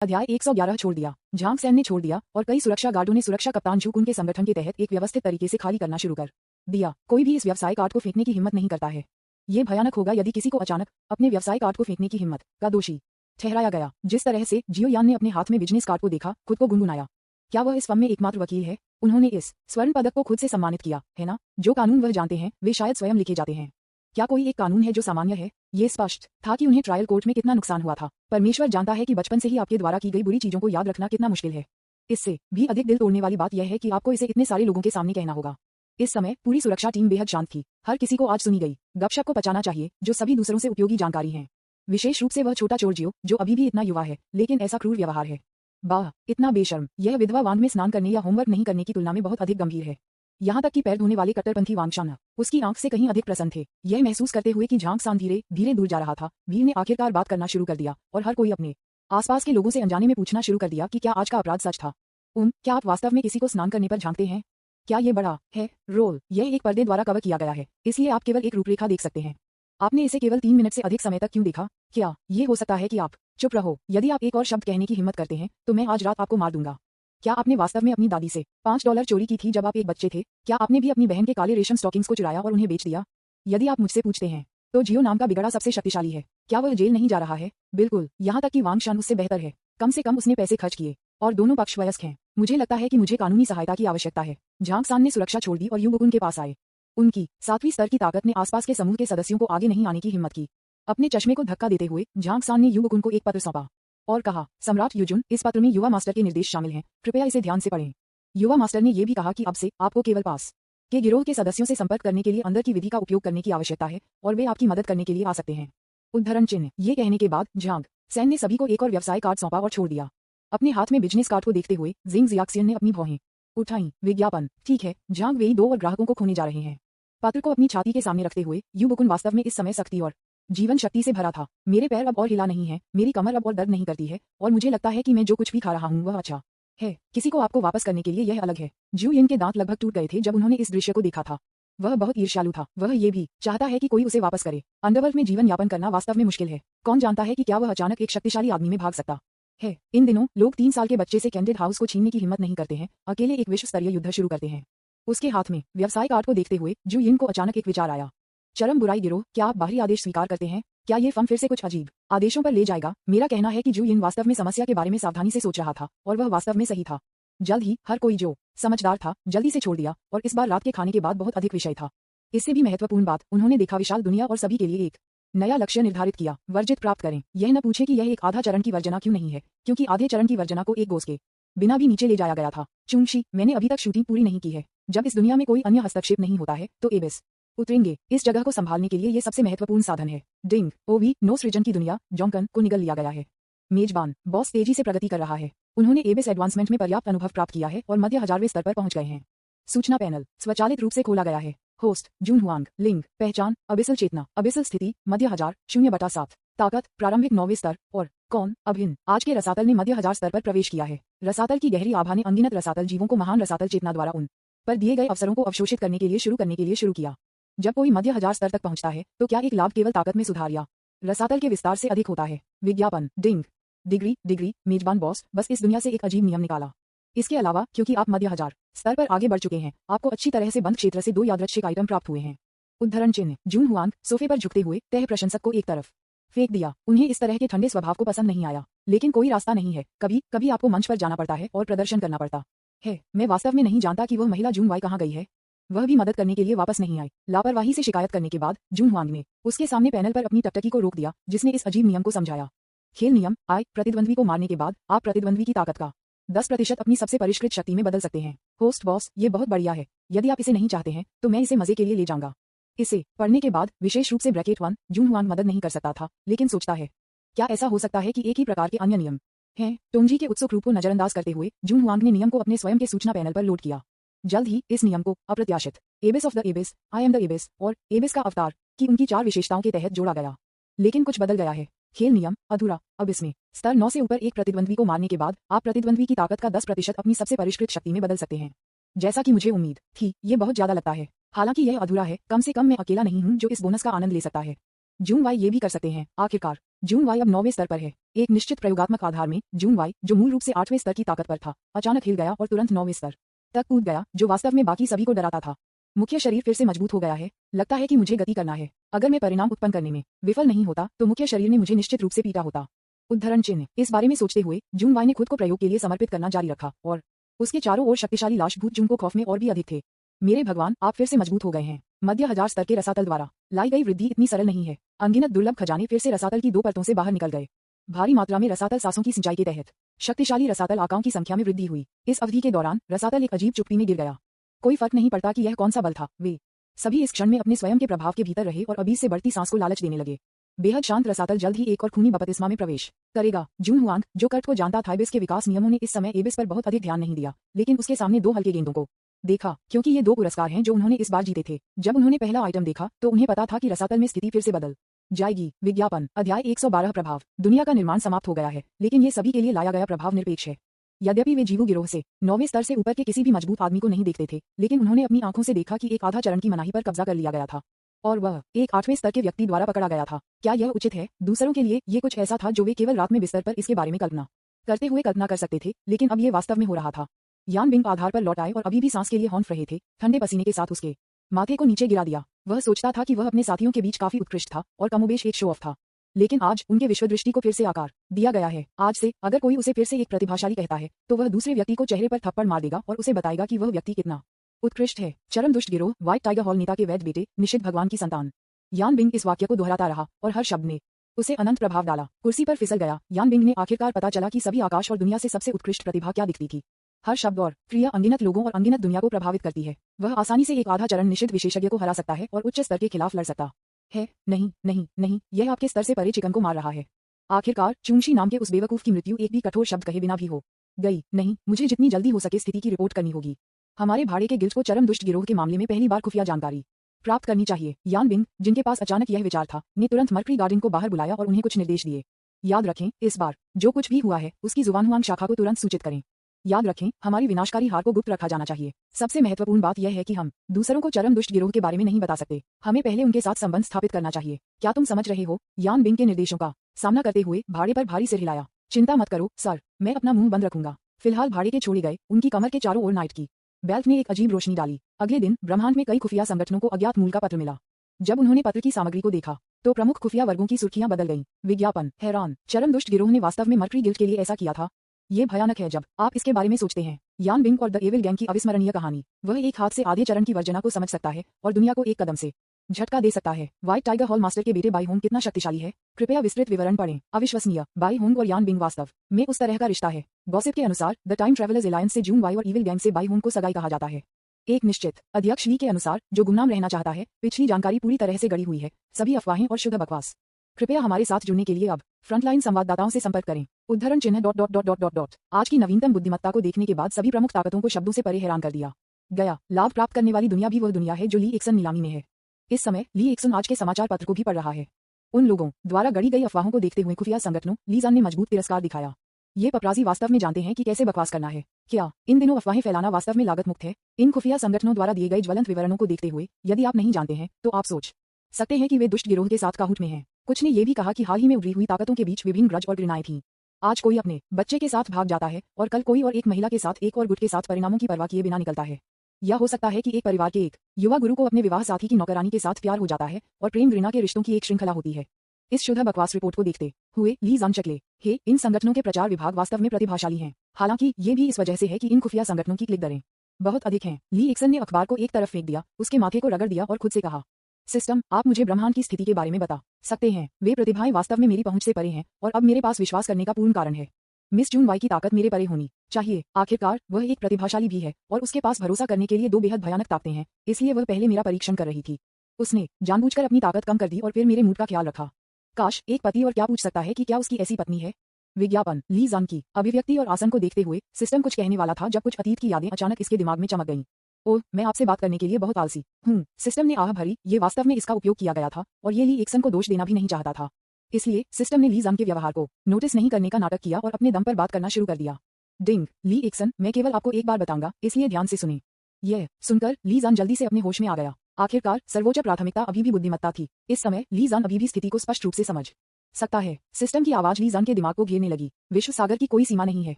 अध्याय 111 छोड़ दिया। झांग सैन ने छोड़ दिया और कई सुरक्षा गार्डों ने सुरक्षा कप्तान झुक उनके संगठन के तहत एक व्यवस्थित तरीके से खाली करना शुरू कर दिया। कोई भी इस व्यवसाय कार्ड को फेंकने की हिम्मत नहीं करता है। ये भयानक होगा यदि किसी को अचानक अपने व्यवसाय कार्ड को फेंकने की हिम्मत का दोषी ठहराया गया। जिस तरह से जियो यान ने अपने हाथ में बिजनेस कार्ड को देखा, खुद को गुनगुनाया। क्या वह इस फर्म में एकमात्र वकील है? उन्होंने इस स्वर्ण पदक को खुद से सम्मानित किया है ना? जो कानून वह जानते हैं वे शायद स्वयं लिखे जाते हैं। क्या कोई एक कानून है जो सामान्य है? ये स्पष्ट था कि उन्हें ट्रायल कोर्ट में कितना नुकसान हुआ था। परमेश्वर जानता है कि बचपन से ही आपके द्वारा की गई बुरी चीजों को याद रखना कितना मुश्किल है। इससे भी अधिक दिल तोड़ने वाली बात यह है कि आपको इसे इतने सारे लोगों के सामने कहना होगा। इस समय पूरी सुरक्षा टीम बेहद शांत थी। हर किसी को आज सुनी गई गपशप को बचाना चाहिए जो सभी दूसरों से उपयोगी जानकारी है। विशेष रूप से वह छोटा चोर जियो, जो अभी भी इतना युवा है लेकिन ऐसा क्रूर व्यवहार है। वाह, इतना बेशर्म। यह विधवा वांग में स्नान करने या होमवर्क नहीं करने की तुलना में बहुत अधिक गंभीर है। यहाँ तक कि पैर धोने वाले कट्टरपंथी वांगशान उसकी आंख से कहीं अधिक प्रसन्न थे। यह महसूस करते हुए कि झांग सान धीरे धीरे दूर जा रहा था, वीर ने आखिरकार बात करना शुरू कर दिया और हर कोई अपने आसपास के लोगों से अनजाने में पूछना शुरू कर दिया कि क्या आज का अपराध सच था। क्या आप वास्तव में किसी को स्नान करने पर झांकते हैं? क्या ये बड़ा है रोल? यह एक पर्दे द्वारा कवर किया गया है, इसलिए आप केवल एक रूपरेखा देख सकते हैं। आपने इसे केवल 3 मिनट से अधिक समय तक क्यों देखा? क्या ये हो सकता है कि आप चुप रहो? यदि आप एक और शब्द कहने की हिम्मत करते हैं तो मैं आज रात आपको मार दूंगा। क्या आपने वास्तव में अपनी दादी से $5 चोरी की थी जब आप एक बच्चे थे? क्या आपने भी अपनी बहन के काले रेशम स्टॉकिंग्स को चुराया और उन्हें बेच दिया? यदि आप मुझसे पूछते हैं तो जियो नाम का बिगड़ा सबसे शक्तिशाली है। क्या वह जेल नहीं जा रहा है? बिल्कुल, यहाँ तक कि वांगशान उससे बेहतर है। कम से कम उसने पैसे खर्च किए और दोनों पक्ष वयस्क हैं। मुझे लगता है कि मुझे कानूनी सहायता की आवश्यकता है। झांग सान ने सुरक्षा छोड़ दी और युवक उनके पास आए। उनकी 7वीं स्तर की ताकत ने आसपास के समूह के सदस्यों को आगे नहीं आने की हिम्मत की। अपने चश्मे को धक्का देते हुए झांग सान ने युवक उनको एक पत्र सौंपा और कहा, सम्राट युजुन, इस पत्र में युवा मास्टर के निर्देश शामिल हैं, कृपया इसे ध्यान से पढ़ें। युवा मास्टर ने यह भी कहा कि अब से आपको केवल पास के गिरोह के सदस्यों से संपर्क करने के लिए अंदर की विधि का उपयोग करने की आवश्यकता है और वे आपकी मदद करने के लिए आ सकते हैं। उद्धरण चिन्ह। ये कहने के बाद झांग सैन ने सभी को एक और व्यवसाय कार्ड सौंपा और छोड़ दिया। अपने हाथ में बिजनेस कार्ड को देखते हुए जिंग जियाक्सियन ने अपनी भौहें उठाई। विज्ञापन, ठीक है, झांग वेई 2 और ग्राहकों को खोने जा रहे हैं। पत्र को अपनी छाती के सामने रखते हुए युवकुन वास्तव में इस समय सख्ती और जीवन शक्ति से भरा था। मेरे पैर अब और हिला नहीं है, मेरी कमर अब और दर्द नहीं करती है और मुझे लगता है कि मैं जो कुछ भी खा रहा हूँ वह अच्छा है। किसी को आपको वापस करने के लिए यह अलग है। जू यिन के दांत लगभग टूट गए थे जब उन्होंने इस दृश्य को देखा था। वह बहुत ईर्ष्यालु था। वह ये भी चाहता है कि कोई उसे वापस करे। अंडरवर्ल्ड में जीवन यापन करना वास्तव में मुश्किल है। कौन जानता है कि क्या वह अचानक एक शक्तिशाली आदमी में भाग सकता है। इन दिनों लोग 3 साल के बच्चे से कैंडेड हाउस को छीनने की हिम्मत नहीं करते हैं, अकेले एक विश्व स्तरीय युद्ध शुरू करते हैं। उसके हाथ में व्यवसाय कार्ड को देखते हुए जू यिन को अचानक एक विचार आया। चरम बुराई गिरोह, क्या आप बाहरी आदेश स्वीकार करते हैं? क्या ये फर्म फिर से कुछ अजीब आदेशों पर ले जाएगा? मेरा कहना है कि जू यिन वास्तव में समस्या के बारे में सावधानी से सोच रहा था और वह वास्तव में सही था। जल्द ही हर कोई जो समझदार था जल्दी से छोड़ दिया और इस बार रात के खाने के बाद बहुत अधिक विषय था। इससे भी महत्वपूर्ण बात, उन्होंने देखा विशाल दुनिया और सभी के लिए एक नया लक्ष्य निर्धारित किया। वर्जित प्राप्त करें। यह न पूछे कि यह एक आधा चरण की वर्जना क्यों नहीं है, क्योंकि आधे चरण की वर्जना को एक गोस के बिना भी नीचे ले जाया गया था। चुंगशी, मैंने अभी तक शूटिंग पूरी नहीं की है। जब इस दुनिया में कोई अन्य हस्तक्षेप नहीं होता है तो एबिस उतरेंगे। इस जगह को संभालने के लिए यह सबसे महत्वपूर्ण साधन है। डिंग ओवी नो सृजन की दुनिया जोंकन को निगल लिया गया है। मेजबान बॉस तेजी से प्रगति कर रहा है। उन्होंने एबिस एडवांसमेंट में पर्याप्त अनुभव प्राप्त किया है और मध्य 1000वें स्तर पर पहुंच गए हैं। सूचना पैनल स्वचालित रूप से खोला गया है। होस्ट जून हुआंग। लिंग पहचान अबिसल चेतना, अबिसल स्थिति मध्य 1000 0/7, ताकत प्रारंभिक 9वें स्तर और कौन अभिन्न। आज के रसातल ने मध्य 1000 स्तर पर प्रवेश किया है। रसातल की गहरी आभा ने अनगिनत रसातल जीवों को महान रसातल चेतना द्वारा उन पर दिए गए अवसरों को अवशोषित करने के लिए शुरू किया। जब कोई मध्य 1000 स्तर तक पहुंचता है तो क्या एक लाभ केवल ताकत में सुधार या रसातल के विस्तार से अधिक होता है? विज्ञापन, डिंग डिग्री मेजबान बॉस, बस इस दुनिया से एक अजीब नियम निकाला। इसके अलावा क्योंकि आप मध्य 1000 स्तर पर आगे बढ़ चुके हैं, आपको अच्छी तरह से बंद क्षेत्र से 2 यादृच्छिक आइटम प्राप्त हुए हैं। उद्धरण चिन्ह। जून हुआंग सोफे पर झुकते हुए तह प्रशंसक को एक तरफ फेंक दिया। उन्हें इस तरह के ठंडे स्वभाव को पसंद नहीं आया, लेकिन कोई रास्ता नहीं है। कभी कभी आपको मंच पर जाना पड़ता है और प्रदर्शन करना पड़ता है। मैं वास्तव में नहीं जानता कि वह महिला जून वाई कहाँ गई है। वह भी मदद करने के लिए वापस नहीं आई। लापरवाही से शिकायत करने के बाद जून हुआंग ने उसके सामने पैनल पर अपनी टकटकी को रोक दिया, जिसने इस अजीब नियम को समझाया। खेल नियम। आय प्रतिद्वंद्वी को मारने के बाद आप प्रतिद्वंद्वी की ताकत का 10% अपनी सबसे परिष्कृत शक्ति में बदल सकते हैं। होस्ट बॉस, ये बहुत बढ़िया है। यदि आप इसे नहीं चाहते हैं तो मैं इसे मजे के लिए ले जाऊंगा। इसे पढ़ने के बाद विशेष रूप से ब्रैकेट 1 जून हुआंग मदद नहीं कर सकता था, लेकिन सोचता है क्या ऐसा हो सकता है कि एक ही प्रकार के अन्य नियम हैं? टोंगजी के उत्सुक रूप को नजरअंदाज करते हुए जून हुआंग ने नियम को अपने स्वयं के सूचना पैनल पर लोड किया। जल्द ही इस नियम को अप्रत्याशित एबिस of the एबिस, I am the एबिस और एबिस का अवतार की उनकी 4 विशेषताओं के तहत जोड़ा गया। लेकिन कुछ बदल गया है। खेल नियम अधूरा। अब इसमें स्तर 9 से ऊपर एक प्रतिद्वंद्वी को मारने के बाद आप प्रतिद्वंद्वी की ताकत का 10% अपनी सबसे परिष्कृत शक्ति में बदल सकते हैं। जैसा कि मुझे उम्मीद थी, ये बहुत ज्यादा लगता है। हालांकि यह अधूरा है, कम से कम मैं अकेला नहीं हूं जो इस बोनस का आनंद ले सकता है। जून वाई ये भी कर सकते हैं। आखिरकार जून वाई अब 9वें स्तर पर है। एक निश्चित प्रयोगात्मक आधार में जून वाई, जो मूल रूप से 8वें स्तर की ताकत पर था, अचानक हिल गया और तुरंत 9वें स्तर तक कूद गया, जो वास्तव में बाकी सभी को डराता था। मुख्य शरीर फिर से मजबूत हो गया है। लगता है कि मुझे गति करना है। अगर मैं परिणाम उत्पन्न करने में विफल नहीं होता तो मुख्य शरीर ने मुझे निश्चित रूप से पीटा होता। उद्धरण चिन्ह। इस बारे में सोचते हुए जून वाई ने खुद को प्रयोग के लिए समर्पित करना जारी रखा और उसके चारों ओर शक्तिशाली लाशभूत जून को खौफ में और भी अधिक थे। मेरे भगवान, आप फिर से मजबूत हो गए हैं। मध्य 1000 स्तर के रसातल द्वारा लाई गई वृद्धि इतनी सरल नहीं है। अनगिनत दुर्लभ खजाने फिर से रसातल की 2 परतों से बाहर निकल गए। भारी मात्रा में रसातल सांसों की सिंचाई के तहत शक्तिशाली रसातल आकाओं की संख्या में वृद्धि हुई। इस अवधि के दौरान रसातल एक अजीब चुप्पी में गिर गया। कोई फर्क नहीं पड़ता कि यह कौन सा बल था, वे सभी इस क्षण में अपने स्वयं के प्रभाव के भीतर रहे और अभी से बढ़ती सांस को लालच देने लगे। बेहद शांत रसातल जल्द ही एक और खूनी बपतिस्मा में प्रवेश करेगा। जून हुआंग, जो कर्ट को जानता था, एबिस के विकास नियमों ने इस समय एबिस पर बहुत अधिक ध्यान नहीं दिया, लेकिन उसके सामने 2 हल्के गेंदों को देखा, क्योंकि ये 2 पुरस्कार हैं जो उन्होंने इस बार जीते थे। जब उन्होंने पहला आइटम देखा तो उन्हें पता था कि रसातल में स्थिति फिर से बदल जाएगी। विज्ञापन। अध्याय 112 प्रभाव। दुनिया का निर्माण समाप्त हो गया है, लेकिन ये सभी के लिए लाया गया प्रभाव निरपेक्ष है। यद्यपि वे जीवो गिरोह से 9वें स्तर से ऊपर के किसी भी मजबूत आदमी को नहीं देखते थे, लेकिन उन्होंने अपनी आंखों से देखा कि एक आधा चरण की मनाही पर कब्जा कर लिया गया था और वह एक 8वें स्तर के व्यक्ति द्वारा पकड़ा गया था। क्या यह उचित है? दूसरों के लिए ये कुछ ऐसा था जो वे केवल रात में बिस्तर पर इसके बारे में कल्पना करते हुए कल्पना कर सकते थे, लेकिन अब ये वास्तव में हो रहा था। यान बिंग आधार पर लौट आए और अभी भी सांस के लिए हौंफ रहे थे। ठंडे पसीने के साथ उसके माथे को नीचे गिरा दिया। वह सोचता था कि वह अपने साथियों के बीच काफी उत्कृष्ट था और कमोबेश एक शो ऑफ था, लेकिन आज उनके विश्वदृष्टि को फिर से आकार दिया गया है। आज से अगर कोई उसे फिर से एक प्रतिभाशाली कहता है तो वह दूसरे व्यक्ति को चेहरे पर थप्पड़ मार देगा और उसे बताएगा कि वह व्यक्ति कितना उत्कृष्ट है। चरम दुष्ट गिरोह, व्हाइट टाइगर हॉल नेता के वैध बेटे, निषिद्ध भगवान की संतान। यान बिंग इस वाक्य को दोहराता रहा और हर शब्द ने उसे अनंत प्रभाव डाला। कुर्सी पर फिसल गया। यान बिंग ने आखिरकार पता चला कि सभी आकाश और दुनिया से सबसे उत्कृष्ट प्रतिभा क्या दिखती थी। हर शब्द और क्रिया अनगिनत लोगों और अनगिनत दुनिया को प्रभावित करती है। वह आसानी से एक आधा चरण निषिद्ध विशेषज्ञ को हरा सकता है और उच्च स्तर के खिलाफ लड़ सकता है। नहीं नहीं नहीं, यह आपके स्तर से परे चिकन को मार रहा है। आखिरकार चुंगशी नाम के उस बेवकूफ की मृत्यु एक भी कठोर शब्द कहे बिना भी हो गई। नहीं, मुझे जितनी जल्दी हो सके स्थिति की रिपोर्ट करनी होगी। हमारे भाड़े के गिल्ड को चरम दुष्ट गिरोह के मामले में पहली बार खुफिया जानकारी प्राप्त करनी चाहिए। यान बिंग, जिनके पास अचानक यह विचार था, ने तुरंत मर्करी गार्डन को बाहर बुलाया और उन्हें कुछ निर्देश दिए। याद रखें, इस बार जो कुछ भी हुआ है उसकी जुबान हुआंग शाखा को तुरंत सूचित करें। याद रखें, हमारी विनाशकारी हार को गुप्त रखा जाना चाहिए। सबसे महत्वपूर्ण बात यह है कि हम दूसरों को चरम दुष्ट गिरोह के बारे में नहीं बता सकते। हमें पहले उनके साथ संबंध स्थापित करना चाहिए। क्या तुम समझ रहे हो? यान बिंग के निर्देशों का सामना करते हुए भाड़े पर भारी सिर हिलाया। चिंता मत करो सर, मैं अपना मुंह बंद रखूंगा। फिलहाल भाड़े के छोड़े गए। उनकी कमर के चारों ओर नाइट की बेल्ट ने एक अजीब रोशनी डाली। अगले दिन ब्रह्मांड में कई खुफिया संगठनों को अज्ञात मूल का पत्र मिला। जब उन्होंने पत्र की सामग्री को देखा तो प्रमुख खुफिया वर्गों की सुर्खियां बदल गईं। विज्ञापन। हैरान, चरम दुष्ट गिरोह ने वास्तव में मर्करी गिल्ड के लिए ऐसा किया था। ये भयानक है जब आप इसके बारे में सोचते हैं। यान बिंग और द एविल गैंग की अविस्मरणीय कहानी। वह एक हाथ से आधे चरण की वर्जना को समझ सकता है और दुनिया को एक कदम से झटका दे सकता है। व्हाइट टाइगर हॉल मास्टर के बेटे बाई होंग कितना शक्तिशाली है, कृपया विस्तृत विवरण पढ़ें। अविश्वसनीय। बाई होंग और यान बिंग वास्तव में उस तरह का रिश्ता है। गॉसिप के अनुसार द टाइम ट्रेवलर्स एलायंस से जून वाई और इविल गैंग से बाई होंग को सगाई कहा जाता है। एक निश्चित अध्यक्ष ली के अनुसार, जो गुमनाम रहना चाहता है, पिछली जानकारी पूरी तरह से गढ़ी हुई है, सभी अफवाहें और शुद्ध बकवास। कृपया हमारे साथ जुड़ने के लिए अब फ्रंटलाइन संवाददाताओं से संपर्क करें। उद्धरण चिन्ह dot dot dot dot dot dot. आज की नवीनतम बुद्धिमत्ता को देखने के बाद सभी प्रमुख ताकतों को शब्दों से परे हैरान कर दिया गया। लाभ प्राप्त करने वाली दुनिया भी वह दुनिया है जो ली एक्सन नीलामी में है। इस समय ली एक्सन आज के समाचार पत्र को भी पढ़ रहा है। उन लोगों द्वारा गढ़ी गई अफवाहों को देखते हुए खुफिया संगठनों लीजान ने मजबूत तिरस्कार दिखाया। ये पपराजी वास्तव में जानते हैं कि कैसे बकवास करना है। क्या इन दिनों अफवाहें फैलाना वास्तव में लागत मुक्त है? इन खुफिया संगठनों द्वारा दिए गए ज्वलंत विवरणों को देखते हुए यदि आप नहीं जानते हैं तो आप सोच सकते हैं कि वे दुष्ट गिरोह के साथ काहुट में हैं। कुछ ने ये भी कहा कि हाल ही में उभरी हुई ताकतों के बीच विभिन्न ग्रज और घृणाएं थीं। आज कोई अपने बच्चे के साथ भाग जाता है और कल कोई और एक महिला के साथ एक और गुट के साथ परिणामों की परवाह किए बिना निकलता है। यह हो सकता है कि एक परिवार के एक युवा गुरु को अपने विवाह साथी की नौकरानी के साथ प्यार हो जाता है और प्रेम घृणा के रिश्तों की एक श्रृंखला होती है। इस शुद्ध बकवास रिपोर्ट को देखते हुए ली जान चकले हे, इन संगठनों के प्रचार विभाग वास्तव में प्रतिभाशाली हैं। हालांकि ये भी इस वजह से है कि इन खुफिया संगठनों की क्लिक दरें बहुत अधिक हैं। ली एक्सन ने अखबार को एक तरफ फेंक दिया, उसके माथे को रगड़ दिया और खुद से कहा, सिस्टम, आप मुझे ब्रह्मांड की स्थिति के बारे में बता सकते हैं? वे प्रतिभाएं वास्तव में मेरी पहुंच से परे हैं और अब मेरे पास विश्वास करने का पूर्ण कारण है। मिस जून वाई की ताकत मेरे परे होनी चाहिए। आखिरकार वह एक प्रतिभाशाली भी है और उसके पास भरोसा करने के लिए 2 बेहद भयानक ताकतें हैं, इसलिए वह पहले मेरा परीक्षण कर रही थी। उसने जानबूझकर अपनी ताकत कम कर दी और फिर मेरे मूड का ख्याल रखा। काश एक पति और क्या पूछ सकता है कि क्या उसकी ऐसी पत्नी है। विज्ञापन। ली जान की अभिव्यक्ति और आसन को देखते हुए सिस्टम कुछ कहने वाला था जब कुछ अतीत की यादें अचानक इसके दिमाग में चमक गईं। ओह, मैं आपसे बात करने के लिए बहुत आलसी हूँ। सिस्टम ने आह भरी। ये वास्तव में इसका उपयोग किया गया था और ये ली एक्सन को दोष देना भी नहीं चाहता था। इसलिए सिस्टम ने ली जान के व्यवहार को नोटिस नहीं करने का नाटक किया और अपने दम पर बात करना शुरू कर दिया। डिंग। ली एक्सन, मैं केवल आपको एक बार बताऊंगा, इसलिए ध्यान से सुने। यह सुनकर ली जान जल्दी से अपने होश में आ गया। आखिरकार सर्वोच्च प्राथमिकता अभी भी बुद्धिमत्ता थी। इस समय ली जान अभी भी स्थिति को स्पष्ट रूप से समझ सकता है। सिस्टम की आवाज ली जान के दिमाग को घेरने लगी। विश्व सागर की कोई सीमा नहीं है।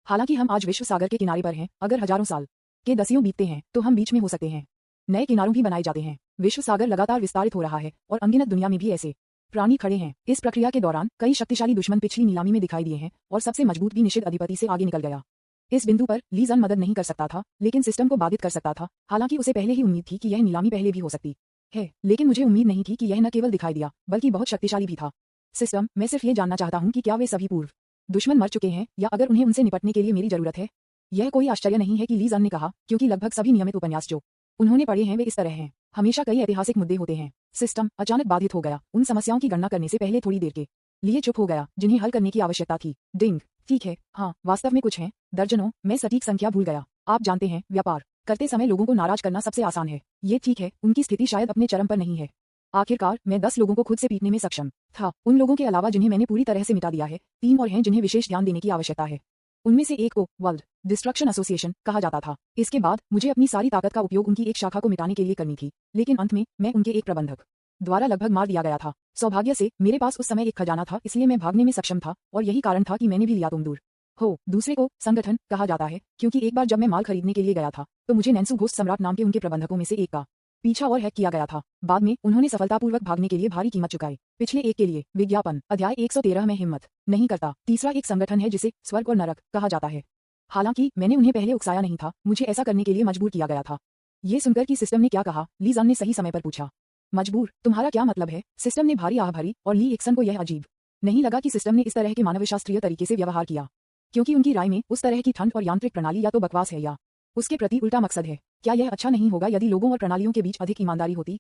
हालांकि हम आज विश्व सागर के किनारे पर हैं, अगर हजारों साल के दसियों बीतते हैं तो हम बीच में हो सकते हैं। नए किनारों भी बनाए जाते हैं। विश्व सागर लगातार विस्तारित हो रहा है और अनगिनत दुनिया में भी ऐसे प्राणी खड़े हैं। इस प्रक्रिया के दौरान कई शक्तिशाली दुश्मन पिछली नीलामी में दिखाई दिए हैं और सबसे मजबूत भी निषिद्ध अधिपति से आगे निकल गया। इस बिंदु पर ली जान मदद नहीं कर सकता था, लेकिन सिस्टम को बाधित कर सकता था। हालांकि उसे पहले ही उम्मीद थी कि यह नीलामी पहले भी हो सकती है, लेकिन मुझे उम्मीद नहीं थी कि यह न केवल दिखाई दिया बल्कि बहुत शक्तिशाली भी था। सिस्टम, मैं सिर्फ ये जानना चाहता हूं कि क्या वे सभी पूर्व दुश्मन मर चुके हैं या अगर उन्हें उनसे निपटने के लिए मेरी जरूरत है। यह कोई आश्चर्य नहीं है कि ली जान ने कहा, क्योंकि लगभग सभी नियमित उपन्यास जो उन्होंने पढ़े हैं वे इस तरह हैं। हमेशा कई ऐतिहासिक मुद्दे होते हैं। सिस्टम अचानक बाधित हो गया। उन समस्याओं की गणना करने से पहले थोड़ी देर के लिए चुप हो गया जिन्हें हल करने की आवश्यकता थी। डिंग, ठीक है, हाँ, वास्तव में कुछ हैं, दर्जनों, मैं सटीक संख्या भूल गया। आप जानते हैं, व्यापार करते समय लोगों को नाराज करना सबसे आसान है। ये ठीक है, उनकी स्थिति शायद अपने चरम पर नहीं है। आखिरकार मैं 10 लोगों को खुद से पीटने में सक्षम था। उन लोगों के अलावा जिन्हें मैंने पूरी तरह से मिटा दिया है, 3 और हैं जिन्हें विशेष ध्यान देने की आवश्यकता है। उनमें से एक को वर्ल्ड डिस्ट्रक्शन एसोसिएशन कहा जाता था। इसके बाद मुझे अपनी सारी ताकत का उपयोग उनकी एक शाखा को मिटाने के लिए करनी थी, लेकिन अंत में मैं उनके एक प्रबंधक द्वारा लगभग मार दिया गया था। सौभाग्य से मेरे पास उस समय एक खजाना था, इसलिए मैं भागने में सक्षम था और यही कारण था कि मैंने भी लिया तुम दूर हो। दूसरे को संगठन कहा जाता है, क्योंकि एक बार जब मैं माल खरीदने के लिए गया था तो मुझे नैन्सू घोस्ट सम्राट नाम के उनके प्रबंधकों में से एक का पीछा और हैक किया गया था। बाद में उन्होंने सफलतापूर्वक भागने के लिए भारी कीमत चुकाई। पिछले एक के लिए विज्ञापन अध्याय 113 में हिम्मत नहीं करता। तीसरा एक संगठन है जिसे स्वर्ग और नरक कहा जाता है। हालांकि मैंने उन्हें पहले उकसाया नहीं था, मुझे ऐसा करने के लिए मजबूर किया गया था। ये सुनकर कि सिस्टम ने क्या कहा, ली जान ने सही समय पर पूछा, मजबूर, तुम्हारा क्या मतलब है? सिस्टम ने भारी आह भरी और ली एक्सन को यह अजीब नहीं लगा कि सिस्टम ने इस तरह के मानवशास्त्रीय तरीके से व्यवहार किया, क्योंकि उनकी राय में उस तरह की ठंड और यांत्रिक प्रणाली या तो बकवास है या उसके प्रति उल्टा मकसद है। क्या यह अच्छा नहीं होगा यदि लोगों और प्रणालियों के बीच अधिक ईमानदारी होती?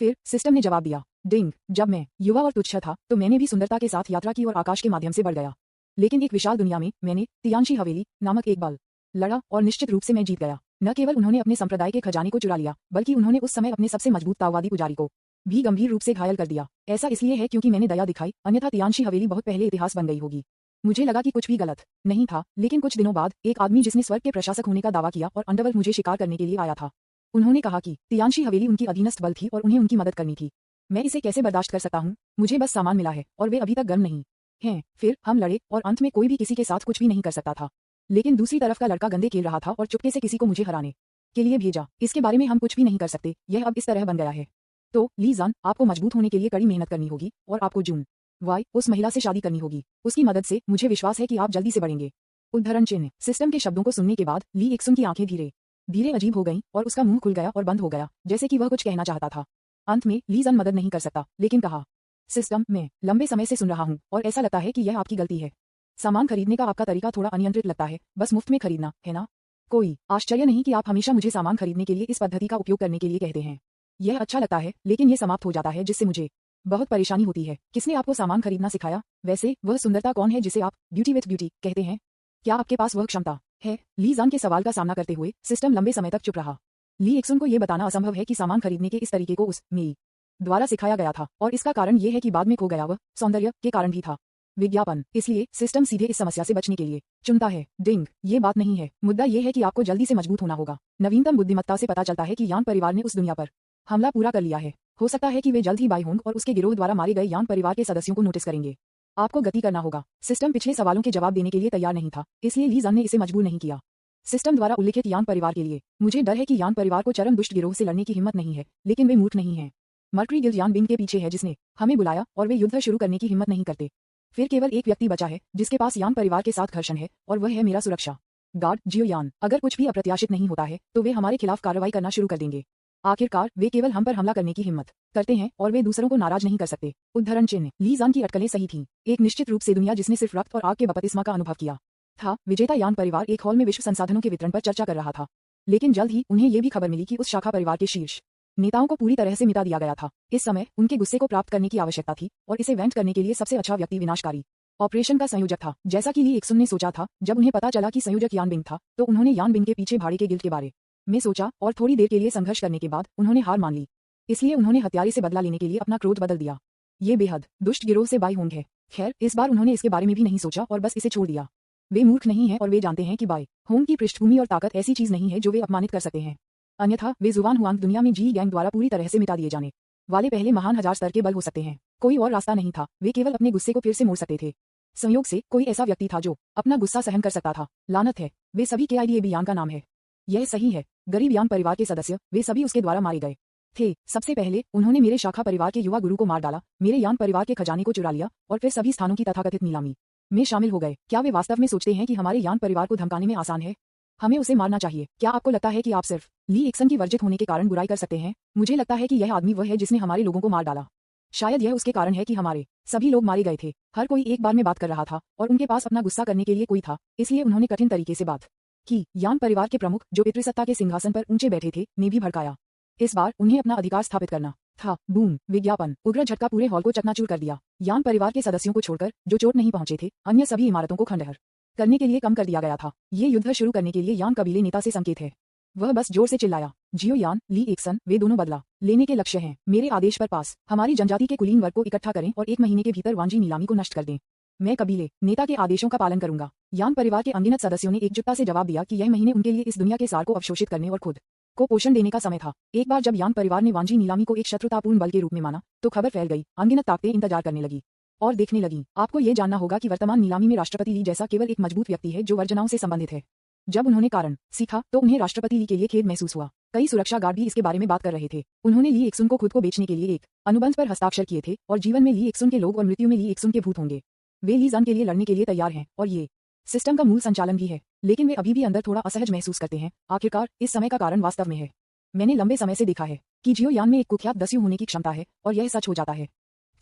फिर सिस्टम ने जवाब दिया, डिंग, जब मैं युवा और तुच्छ था तो मैंने भी सुंदरता के साथ यात्रा की और आकाश के माध्यम से बढ़ गया। लेकिन एक विशाल दुनिया में मैंने तियांशी हवेली नामक एक बल लड़ा और निश्चित रूप से मैं जीत गया। न केवल उन्होंने अपने संप्रदाय के खजाने को चुरा लिया, बल्कि उन्होंने उस समय अपने सबसे मजबूत ताओवादी पुजारी को भी गंभीर रूप से घायल कर दिया। ऐसा इसलिए है क्योंकि मैंने दया दिखाई, अन्यथा तियांशी हवेली बहुत पहले इतिहास बन गई होगी। मुझे लगा कि कुछ भी गलत नहीं था, लेकिन कुछ दिनों बाद एक आदमी जिसने स्वर्ग के प्रशासक होने का दावा किया और अंडरवर्ल्ड मुझे शिकार करने के लिए आया था। उन्होंने कहा कि तियांशी हवेली उनकी अधीनस्थ बल थी और उन्हें उनकी मदद करनी थी। मैं इसे कैसे बर्दाश्त कर सकता हूँ? मुझे बस सामान मिला है और वे अभी तक गर्म नहीं हैं। फिर हम लड़े और अंत में कोई भी किसी के साथ कुछ भी नहीं कर सकता था। लेकिन दूसरी तरफ का लड़का गंदे खेल रहा था और चुपके से किसी को मुझे हराने के लिए भेजा। इसके बारे में हम कुछ भी नहीं कर सकते, यह अब इस तरह बन गया है। तो ली जान, आपको मजबूत होने के लिए कड़ी मेहनत करनी होगी और आपको जून वाई उस महिला से शादी करनी होगी। उसकी मदद से मुझे विश्वास है कि आप जल्दी से बढ़ेंगे। उद्धरण चिन्ह। सिस्टम के शब्दों को सुनने के बाद ली एक्सन की आंखें धीरे धीरे अजीब हो गईं और उसका मुंह खुल गया और बंद हो गया, जैसे कि वह कुछ कहना चाहता था। अंत में ली जान मदद नहीं कर सकता, लेकिन कहा, सिस्टम, मैं लंबे समय से सुन रहा हूँ और ऐसा लगता है कि यह आपकी गलती है। सामान खरीदने का आपका तरीका थोड़ा अनियंत्रित लगता है, बस मुफ्त में खरीदना, है ना? कोई आश्चर्य नहीं कि आप हमेशा मुझे सामान खरीदने के लिए इस पद्धति का उपयोग करने के लिए कहते हैं। यह अच्छा लगता है, लेकिन यह समाप्त हो जाता है, जिससे मुझे बहुत परेशानी होती है। किसने आपको सामान खरीदना सिखाया? वैसे वह सुंदरता कौन है जिसे आप ब्यूटी विथ ब्यूटी कहते हैं? क्या आपके पास वह क्षमता है? ली जान के सवाल का सामना करते हुए सिस्टम लंबे समय तक चुप रहा। ली एक्सन को यह बताना असंभव है कि सामान खरीदने के इस तरीके को उस मेल द्वारा सिखाया गया था, और इसका कारण यह है कि बाद में खो गया वह सौंदर्य के कारण भी था। विज्ञापन। इसलिए सिस्टम सीधे इस समस्या से बचने के लिए चुनता है। डिंग, ये बात नहीं है। मुद्दा यह है कि आपको जल्दी से मजबूत होना होगा। नवीनतम बुद्धिमत्ता से पता चलता है कि यांग परिवार ने उस दुनिया पर हमला पूरा कर लिया है। हो सकता है कि वे जल्द ही बाईहोंग और उसके गिरोह द्वारा मारे गए यांग परिवार के सदस्यों को नोटिस करेंगे। आपको गति करना होगा। सिस्टम पिछले सवालों के जवाब देने के लिए तैयार नहीं था, इसलिए ली जान ने इसे मजबूर नहीं किया। सिस्टम द्वारा उल्लिखित यांग परिवार के लिए मुझे डर है कि यांग परिवार को चरम दुष्ट गिरोह से लड़ने की हिम्मत नहीं है, लेकिन वे मूर्ख नहीं हैं। मर्क्री गिल्ड यान बिंग के पीछे है जिसने हमें बुलाया, और वे युद्ध शुरू करने की हिम्मत नहीं करते। फिर केवल एक व्यक्ति बचा है जिसके पास यान परिवार के साथ घर्षण है, और वह है मेरा सुरक्षा गार्ड जियो यान। अगर कुछ भी अप्रत्याशित नहीं होता है तो वे हमारे खिलाफ कार्रवाई करना शुरू कर देंगे। आखिरकार वे केवल हम पर हमला करने की हिम्मत करते हैं और वे दूसरों को नाराज नहीं कर सकते। उद्धरण चिन्ह। ली जान की अटकलें सही थीं। एक निश्चित रूप से दुनिया जिसने सिर्फ रक्त और आग के बपतिस्मा का अनुभव किया था। विजेता यान परिवार एक हॉल में विश्व संसाधनों के वितरण पर चर्चा कर रहा था, लेकिन जल्द ही उन्हें यह भी खबर मिली कि उस शाखा परिवार के शीर्ष नेताओं को पूरी तरह से मिटा दिया गया था। इस समय उनके गुस्से को प्राप्त करने की आवश्यकता थी, और इसे वेंट करने के लिए सबसे अच्छा व्यक्ति विनाशकारी ऑपरेशन का संयोजक था। जैसा कि ली एक्सन ने सोचा था, जब उन्हें पता चला कि संयोजक यान बिंग था, तो उन्होंने यान बिंग के पीछे भाड़े के गिल्ड के बारे में सोचा, और थोड़ी देर के लिए संघर्ष करने के बाद उन्होंने हार मान ली। इसलिए उन्होंने हत्यारे से बदला लेने के लिए अपना क्रोध बदल दिया। ये बेहद दुष्ट गिरोह से बाईहोंग है। खैर, इस बार उन्होंने इसके बारे में भी नहीं सोचा और बस इसे छोड़ दिया। वे मूर्ख नहीं हैं और वे जानते हैं कि बाईहोंग की पृष्ठभूमि और ताकत ऐसी चीज नहीं है जो वे अपमानित कर सकते हैं। अन्यथा वे जुबान हुआंग दुनिया में जी गैंग द्वारा पूरी तरह से मिटा दिए जाने वाले पहले महान 1000 स्तर के बल हो सकते हैं। कोई और रास्ता नहीं था, वे केवल अपने गुस्से को फिर से मोड़ सकते थे। संयोग से कोई ऐसा व्यक्ति था जो अपना गुस्सा सहन कर सकता था। लानत है, वे सभी केआईडीएबी यान का नाम है। यह सही है, गरीब यान परिवार के सदस्य, वे सभी उसके द्वारा मारे गए थे। सबसे पहले उन्होंने मेरे शाखा परिवार के युवा गुरु को मार डाला, मेरे यान परिवार के खजाने को चुरा लिया और फिर सभी स्थानों की तथाकथित नीलामी में शामिल हो गए। क्या वे वास्तव में सोचते हैं कि हमारे यान परिवार को धमकाने में आसान है? हमें उसे मारना चाहिए। क्या आपको लगता है कि आप सिर्फ ली एक्सन की वर्जित होने के कारण बुराई कर सकते हैं? मुझे लगता है कि यह आदमी वह है जिसने हमारे लोगों को मार डाला। शायद यह उसके कारण है कि हमारे सभी लोग मारे गए थे। हर कोई एक बार में बात कर रहा था और उनके पास अपना गुस्सा करने के लिए कोई था, इसलिए उन्होंने कठिन तरीके से बात की। यान परिवार के प्रमुख, जो पितृसत्ता के सिंहासन पर ऊंचे बैठे थे, ने भी भड़काया। इस बार उन्हें अपना अधिकार स्थापित करना था। बूम, विज्ञापन, उग्र झटका पूरे हॉल को चकनाचूर कर दिया। यान परिवार के सदस्यों को छोड़कर जो चोट नहीं पहुंचे थे, अन्य सभी इमारतों को खंडहर करने के लिए कम कर दिया गया था। ये युद्ध शुरू करने के लिए यान कबीले नेता से संकेत है। वह बस जोर से चिल्लाया, जियो यान, ली एक्सन, वे दोनों बदला लेने के लक्ष्य हैं। मेरे आदेश पर पास हमारी जनजाति के कुलीन वर्ग को इकट्ठा करें और 1 महीने के भीतर वांजी नीलामी को नष्ट कर दें। मैं कबीले नेता के आदेशों का पालन करूंगा। यान परिवार के अनगिनत सदस्यों ने एकजुटता से जवाब दिया कि यह महीने उनके लिए इस दुनिया के सार को अवशोषित करने और खुद को पोषण देने का समय था। एक बार जब यान परिवार ने वांजी नीलामी को एक शत्रुतापूर्ण बल के रूप में माना, तो खबर फैल गई। अनगिनत ताकतें इंतजार करने लगी और देखने लगी। आपको ये जानना होगा कि वर्तमान नीलामी में राष्ट्रपति ली जैसा केवल एक मजबूत व्यक्ति है जो वर्जनाओं से संबंधित है। जब उन्होंने कारण सीखा तो उन्हें राष्ट्रपति ली के लिए खेद महसूस हुआ। कई सुरक्षा गार्ड भी इसके बारे में बात कर रहे थे। उन्होंने ली एक्सुन को खुद को बेचने के लिए एक अनुबंध पर हस्ताक्षर किए थे और जीवन में ली एक्सुन के लोग और मृत्यु में ली एक्सुन के भूत होंगे। वे ली जान के लिए लड़ने के लिए तैयार हैं और ये सिस्टम का मूल संचालन भी है, लेकिन वे अभी भी अंदर थोड़ा असहज महसूस करते हैं। आखिरकार इस समय का कारण वास्तव में है। मैंने लंबे समय से देखा है कि जियो यान में एक कुख्यात दस्यु होने की क्षमता है और यह सच हो जाता है।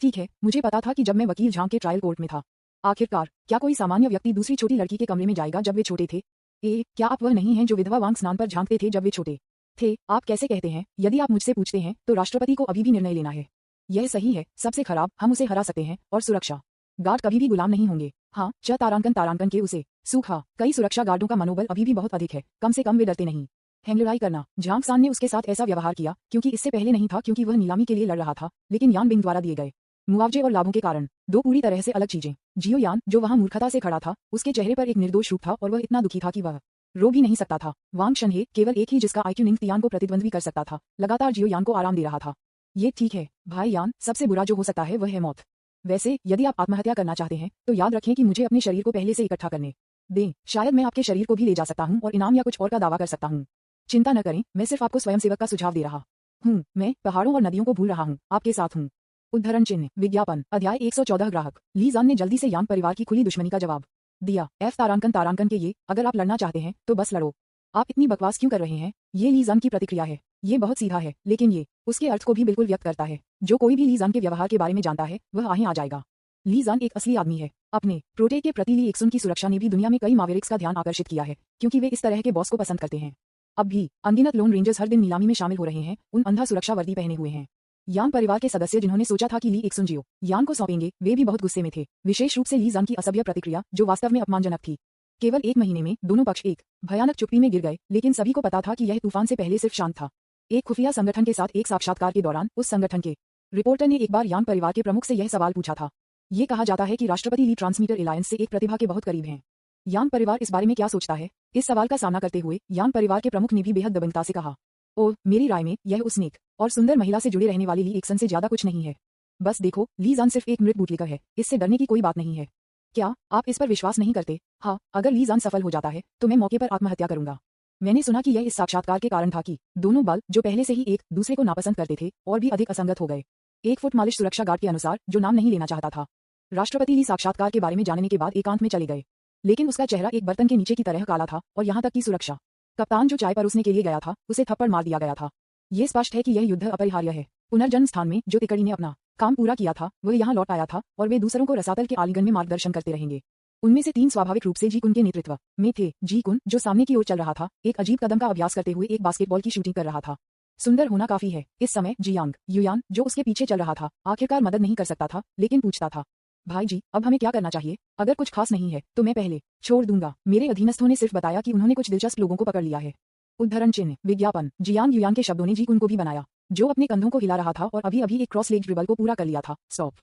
ठीक है, मुझे पता था कि जब मैं वकील झांग के ट्रायल कोर्ट में था। आखिरकार क्या कोई सामान्य व्यक्ति दूसरी छोटी लड़की के कमरे में जाएगा जब वे छोटे थे? क्या आप वह नहीं हैं जो विधवा वांग स्नान पर झांकते थे जब वे छोटे थे? आप कैसे कहते हैं? यदि आप मुझसे पूछते हैं तो राष्ट्रपति को अभी भी निर्णय लेना है। यह सही है, सबसे खराब, हम उसे हरा सकते हैं और सुरक्षा गार्ड कभी भी गुलाम नहीं होंगे। हाँ, तारांकन के उसे सूखा। कई सुरक्षा गार्डों का मनोबल अभी भी बहुत अधिक है, कम से कम वे डरते नहीं हैं लड़ाई करना। झांग सान ने उसके साथ ऐसा व्यवहार किया क्योंकि इससे पहले नहीं था, क्योंकि वह नीलामी के लिए लड़ रहा था, लेकिन यान बिंग द्वारा दिए गए मुआवजे और लाभों के कारण। दो पूरी तरह से अलग चीजें। जियो यान, जो वहां मूर्खता से खड़ा था, उसके चेहरे पर एक निर्दोष रूप था और वह इतना दुखी था कि वह रो भी नहीं सकता था। वांग शनहे, केवल एक ही जिसका आईक्यू निंग यान को प्रतिद्वंद्वी कर सकता था, लगातार जियो यान को आराम दे रहा था। ये ठीक है भाई यान, सबसे बुरा जो हो सकता है वह है मौत। वैसे यदि आप आत्महत्या करना चाहते हैं तो याद रखें कि मुझे अपने शरीर को पहले से इकट्ठा करने दें। शायद मैं आपके शरीर को भी ले जा सकता हूं और इनाम या कुछ और का दावा कर सकता हूं। चिंता न करें, मैं सिर्फ आपको स्वयंसेवक का सुझाव दे रहा हूं। मैं पहाड़ों और नदियों को भूल रहा हूं, आपके साथ हूं। उद्धरण चिन्ह, विज्ञापन, अध्याय 114। ग्राहक। ली जान ने जल्दी से यान परिवार की खुली दुश्मनी का जवाब दिया। तारांकन के ये, अगर आप लड़ना चाहते हैं तो बस लड़ो। आप इतनी बकवास क्यों कर रहे हैं? ये ली जान की प्रतिक्रिया है। ये बहुत सीधा है, लेकिन ये उसके अर्थ को भी बिल्कुल व्यक्त करता है। जो कोई भी ली जान के व्यवहार के बारे में जानता है वह आहें आ जाएगा। ली जान एक असली आदमी है। अपने प्रोटे के प्रति ली एक्सुन की सुरक्षा ने भी दुनिया में कई मावेरिक्स का ध्यान आकर्षित किया है, क्योंकि वे इस तरह के बॉस को पसंद करते हैं। अब भी अनगिनत लोन रेंजर्स हर दिन नीलामी में शामिल हो रहे हैं, उन अंधा सुरक्षा वर्दी पहने हुए हैं। यान परिवार के सदस्य जिन्होंने सोचा था कि ली एक्सुन जियो यान को सौंपेंगे, वे भी बहुत गुस्से में थे, विशेष रूप से ली जान की असभ्य प्रतिक्रिया, जो वास्तव में अपमानजनक थी। केवल 1 महीने में दोनों पक्ष एक भयानक चुप्पी में गिर गए, लेकिन सभी को पता था कि यह तूफान से पहले सिर्फ शांत था। एक खुफिया संगठन के साथ एक साक्षात्कार के दौरान उस संगठन के रिपोर्टर ने एक बार यान परिवार के प्रमुख से यह सवाल पूछा था। ये कहा जाता है कि राष्ट्रपति ली ट्रांसमीटर एलायंस से एक प्रतिभा के बहुत करीब हैं। यान परिवार इस बारे में क्या सोचता है? इस सवाल का सामना करते हुए यान परिवार के प्रमुख ने भी बेहद दबंगता से कहा, ओह, मेरी राय में यह उस नेक और सुंदर महिला से जुड़े रहने वाली ली एक्सन से ज्यादा कुछ नहीं है। बस देखो, ली जान सिर्फ एक मृत बूटलेकर है, इससे डरने की कोई बात नहीं है। क्या आप इस पर विश्वास नहीं करते? हाँ, अगर ली जान सफल हो जाता है तो मैं मौके पर आत्महत्या करूंगा। मैंने सुना कि यह इस साक्षात्कार के कारण था कि दोनों बल, जो पहले से ही एक दूसरे को नापसंद करते थे, और भी अधिक असंगत हो गए। 1 फुट मालिश सुरक्षा गार्ड के अनुसार, जो नाम नहीं लेना चाहता था, राष्ट्रपति ली साक्षात्कार के बारे में जानने के बाद एकांत में चले गए, लेकिन उसका चेहरा एक बर्तन के नीचे की तरह काला था और यहाँ तक कि सुरक्षा कप्तान जो चाय परोसने के लिए गया था, उसे थप्पड़ मार दिया गया था। ये स्पष्ट है कि यह युद्ध अपरिहार्य है। पुनर्जन्म स्थान में जो तिकड़ी ने अपना काम पूरा किया था, वह यहाँ लौट आया था और वे दूसरों को रसातल के आलिंगन में मार्गदर्शन करते रहेंगे। उनमें से 3 स्वाभाविक रूप से जी कुन के नेतृत्व में थे। जी कुन, जो सामने की ओर चल रहा था, एक अजीब कदम का अभ्यास करते हुए एक बास्केटबॉल की शूटिंग कर रहा था। सुंदर होना काफी है। इस समय जियांग युयान, जो उसके पीछे चल रहा था, आखिरकार मदद नहीं कर सकता था, लेकिन पूछता था, भाई जी, अब हमें क्या करना चाहिए? अगर कुछ खास नहीं है तो मैं पहले छोड़ दूंगा। मेरे अधीनस्थों ने सिर्फ बताया कि उन्होंने कुछ दिलचस्प लोगों को पकड़ लिया है। उद्धरण चिन्ह, विज्ञापन, जियांग युयान के शब्दों ने जी कुन को भी बनाया, जो अपने कंधों को हिला रहा था और अभी अभी एक क्रॉस लेग ड्रिबल को पूरा कर लिया था। स्टॉप।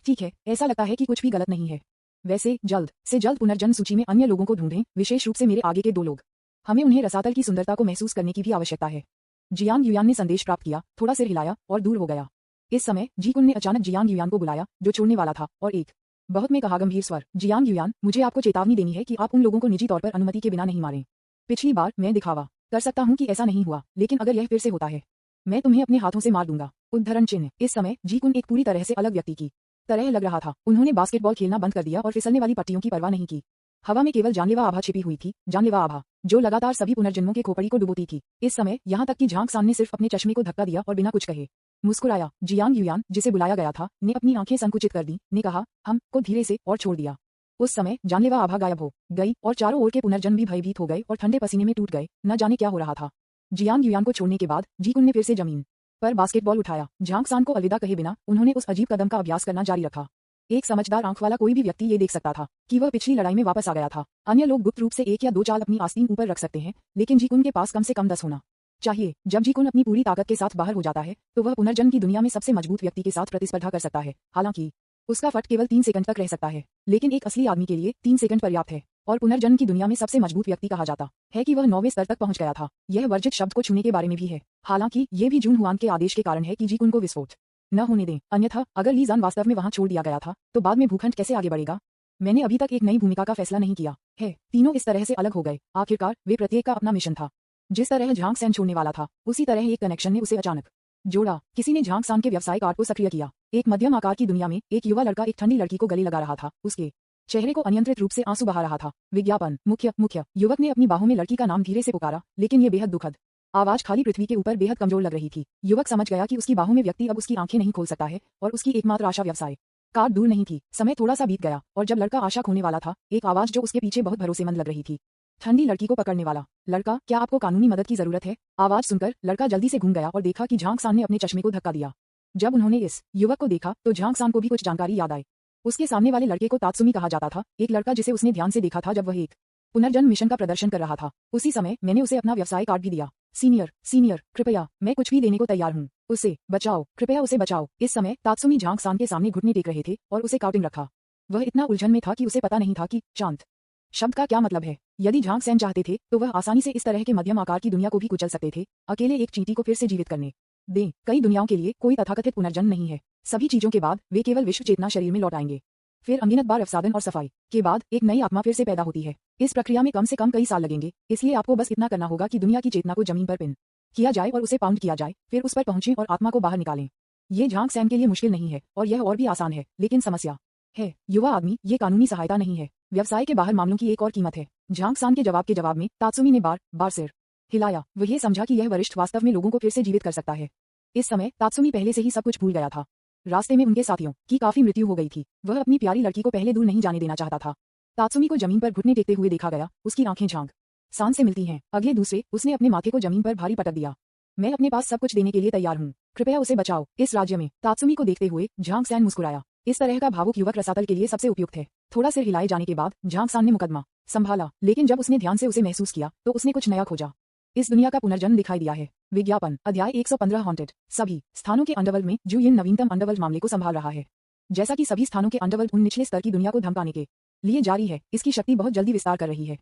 ठीक है, ऐसा लगता है कि कुछ भी गलत नहीं है। वैसे जल्द से जल्द पुनर्जन्म सूची में अन्य लोगों को ढूंढें, विशेष रूप से मेरे आगे के 2 लोग। हमें उन्हें रसातल की सुंदरता को महसूस करने की भी आवश्यकता है। जियांग युयान ने संदेश प्राप्त किया, थोड़ा सिर हिलाया और दूर हो गया। इस समय जी कुन ने अचानक जियांग युयान को बुलाया जो छोड़ने वाला था और एक बहुत में कहा गंभीर स्वर, जियांग युयान, मुझे आपको चेतावनी देनी है कि आप उन लोगों को निजी तौर पर अनुमति के बिना नहीं मारें। पिछली बार मैं दिखावा कर सकता हूं कि ऐसा नहीं हुआ, लेकिन अगर यह फिर से होता है मैं तुम्हें अपने हाथों से मार दूंगा। उद्धरण चिन्ह। इस समय जी कुन एक पूरी तरह से अलग व्यक्ति की तरह लग रहा था। उन्होंने बास्केटबॉल खेलना बंद कर दिया और फिसलने वाली पट्टियों की परवाह नहीं की। हवा में केवल जानलेवा आभा छिपी हुई थी, जानलेवा आभा जो लगातार सभी पुनर्जन्मों के खोपड़ी को डुबोती थी। इस समय यहाँ तक कि झांग सान ने सिर्फ अपने चश्मे को धक्का दिया और बिना कुछ कहे मुस्कुराया। जियांग युयान, जिसे बुलाया गया था, ने अपनी आंखें संकुचित कर दी, ने कहा, हम को धीरे से और छोड़ दिया। उस समय जानलेवा आभा गायब हो गई और चारों ओर के पुनर्जन्म भी भयभीत हो गए और ठंडे पसीने में टूट गए। न जाने क्या हो रहा था। जियांग युयान को छोड़ने के बाद जी कुन ने फिर से जमीन पर बास्केटबॉल उठाया। झांग सान को अलविदा कहे बिना उन्होंने उस अजीब कदम का अभ्यास करना जारी रखा। एक समझदार आंख वाला कोई भी व्यक्ति ये देख सकता था कि वह पिछली लड़ाई में वापस आ गया था। अन्य लोग गुप्त रूप से एक या दो चाल अपनी आस्तीन ऊपर रख सकते हैं, लेकिन जी कुन के पास कम से कम 10 होना चाहिए। जब जी कुन अपनी पूरी ताकत के साथ बाहर हो जाता है तो वह पुनर्जन्म की दुनिया में सबसे मजबूत व्यक्ति के साथ प्रतिस्पर्धा कर सकता है। हालांकि उसका फट केवल 3 सेकंड तक रह सकता है, लेकिन एक असली आदमी के लिए 3 सेकंड पर्याप्त है। और पुनर्जन्म की दुनिया में सबसे मजबूत व्यक्ति कहा जाता है कि वह 9वें स्तर तक पहुंच गया था। यह वर्जित शब्द को छूने के बारे में भी है। हालांकि ये भी जून हुआन के आदेश के कारण है कि जी कुन को विस्फोट न होने दें, अन्यथा अगर ली जान वास्तव में वहां छोड़ दिया गया था तो बाद में भूखंड कैसे आगे बढ़ेगा। मैंने अभी तक एक नई भूमिका का फैसला नहीं किया है। तीनों इस तरह से अलग हो गए। आखिरकार वे प्रत्येक का अपना मिशन था। जिस तरह झांग सैन छोड़ने वाला था, उसी तरह एक कनेक्शन ने उसे अचानक जोड़ा। किसी ने झांग सान के व्यवसाय कार्ड को सक्रिय किया। एक मध्यम आकार की दुनिया में एक युवा लड़का एक ठंडी लड़की को गले लगा रहा था। उसके चेहरे को अनियंत्रित रूप से आंसू बहा रहा था। विज्ञापन। मुख्य युवक ने अपनी बाहों में लड़की का नाम धीरे से पुकारा, लेकिन ये बेहद दुखद आवाज खाली पृथ्वी के ऊपर बेहद कमजोर लग रही थी। युवक समझ गया कि उसकी बाहों में व्यक्ति अब उसकी आंखें नहीं खोल सकता है और उसकी एकमात्र आशा व्यवसाय कार्ड दूर नहीं थी। समय थोड़ा सा बीत गया और जब लड़का आशा खोने वाला था, एक आवाज जो उसके पीछे बहुत भरोसेमंद लग रही थी। ठंडी लड़की को पकड़ने वाला लड़का, क्या आपको कानूनी मदद की जरूरत है? आवाज सुनकर लड़का जल्दी से घूम गया और देखा कि झांग सान ने अपने चश्मे को धक्का दिया। जब उन्होंने इस युवक को देखा तो झांग सान को भी कुछ जानकारी याद आई। उसके सामने वाले लड़के को तात्सुमी कहा जाता था, एक लड़का जिसे उसने ध्यान से देखा था जब वह एक पुनर्जन्म मिशन का प्रदर्शन कर रहा था। उसी समय मैंने उसे अपना व्यवसाय कार्ड भी दिया। सीनियर, कृपया, मैं कुछ भी देने को तैयार हूँ। उसे बचाओ, कृपया उसे बचाओ। इस समय तात्सुमी झांग सान के सामने घुटने टेक रहे थे और उसे काउंटिंग रखा। वह इतना उलझन में था कि उसे पता नहीं था कि शांत शब्द का क्या मतलब है। यदि झांग सैन चाहते थे तो वह आसानी से इस तरह के मध्यम आकार की दुनिया को भी कुचल सकते थे, अकेले एक चींटी को फिर से जीवित करने दें। कई दुनियाओं के लिए कोई तथाकथित पुनर्जन्म नहीं है। सभी चीजों के बाद वे केवल विश्व चेतना शरीर में लौट आएंगे। फिर अनगिनत बार अवसादन और सफाई के बाद एक नई आत्मा फिर से पैदा होती है। इस प्रक्रिया में कम से कम कई साल लगेंगे, इसलिए आपको बस इतना करना होगा कि दुनिया की चेतना को जमीन पर पिन किया जाए और उसे पाउंड किया जाए, फिर उस पर पहुंचें और आत्मा को बाहर निकालें। ये झांग सैन के लिए मुश्किल नहीं है और यह और भी आसान है, लेकिन समस्या है युवा आदमी, ये कानूनी सहायता नहीं है। व्यवसाय के बाहर मामलों की एक और कीमत है। झांग सान के जवाब में तात्सुमी ने बार बार सिर हिलाया। वह ये समझा कि यह वरिष्ठ वास्तव में लोगों को फिर से जीवित कर सकता है। इस समय तात्सुमी पहले से ही सब कुछ भूल गया था। रास्ते में उनके साथियों की काफी मृत्यु हो गई थी। वह अपनी प्यारी लड़की को पहले दूर नहीं जाने देना चाहता था। तात्सुमी को जमीन पर घुटने टेकते हुए देखा गया। उसकी आंखें झांग सान से मिलती हैं। अगले दूसरे उसने अपने माथे को जमीन पर भारी पटक दिया। मैं अपने पास सब कुछ देने के लिए तैयार हूँ, कृपया उसे बचाओ। इस राज्य में तात्सुमी को देखते हुए झांग सैन मुस्कुराया। इस तरह का भावुक युवक रसातल के लिए सबसे उपयुक्त है। थोड़ा सिर हिलाए जाने के बाद झांग सान ने मुकदमा संभाला, लेकिन जब उसने ध्यान से उसे महसूस किया तो उसने कुछ नया खोजा। इस दुनिया का पुनर्जन्म दिखाई दिया है। विज्ञापन। अध्याय 115 हॉन्टेड। सभी स्थानों के अंडरवर्ल्ड में जू यिन नवीनतम अंडरवर्ल्ड मामले को संभाल रहा है। जैसा कि सभी स्थानों के अंडरवर्ल्ड उन निचले स्तर की दुनिया को धमकाने के लिए जारी है, इसकी शक्ति बहुत जल्दी विस्तार कर रही है।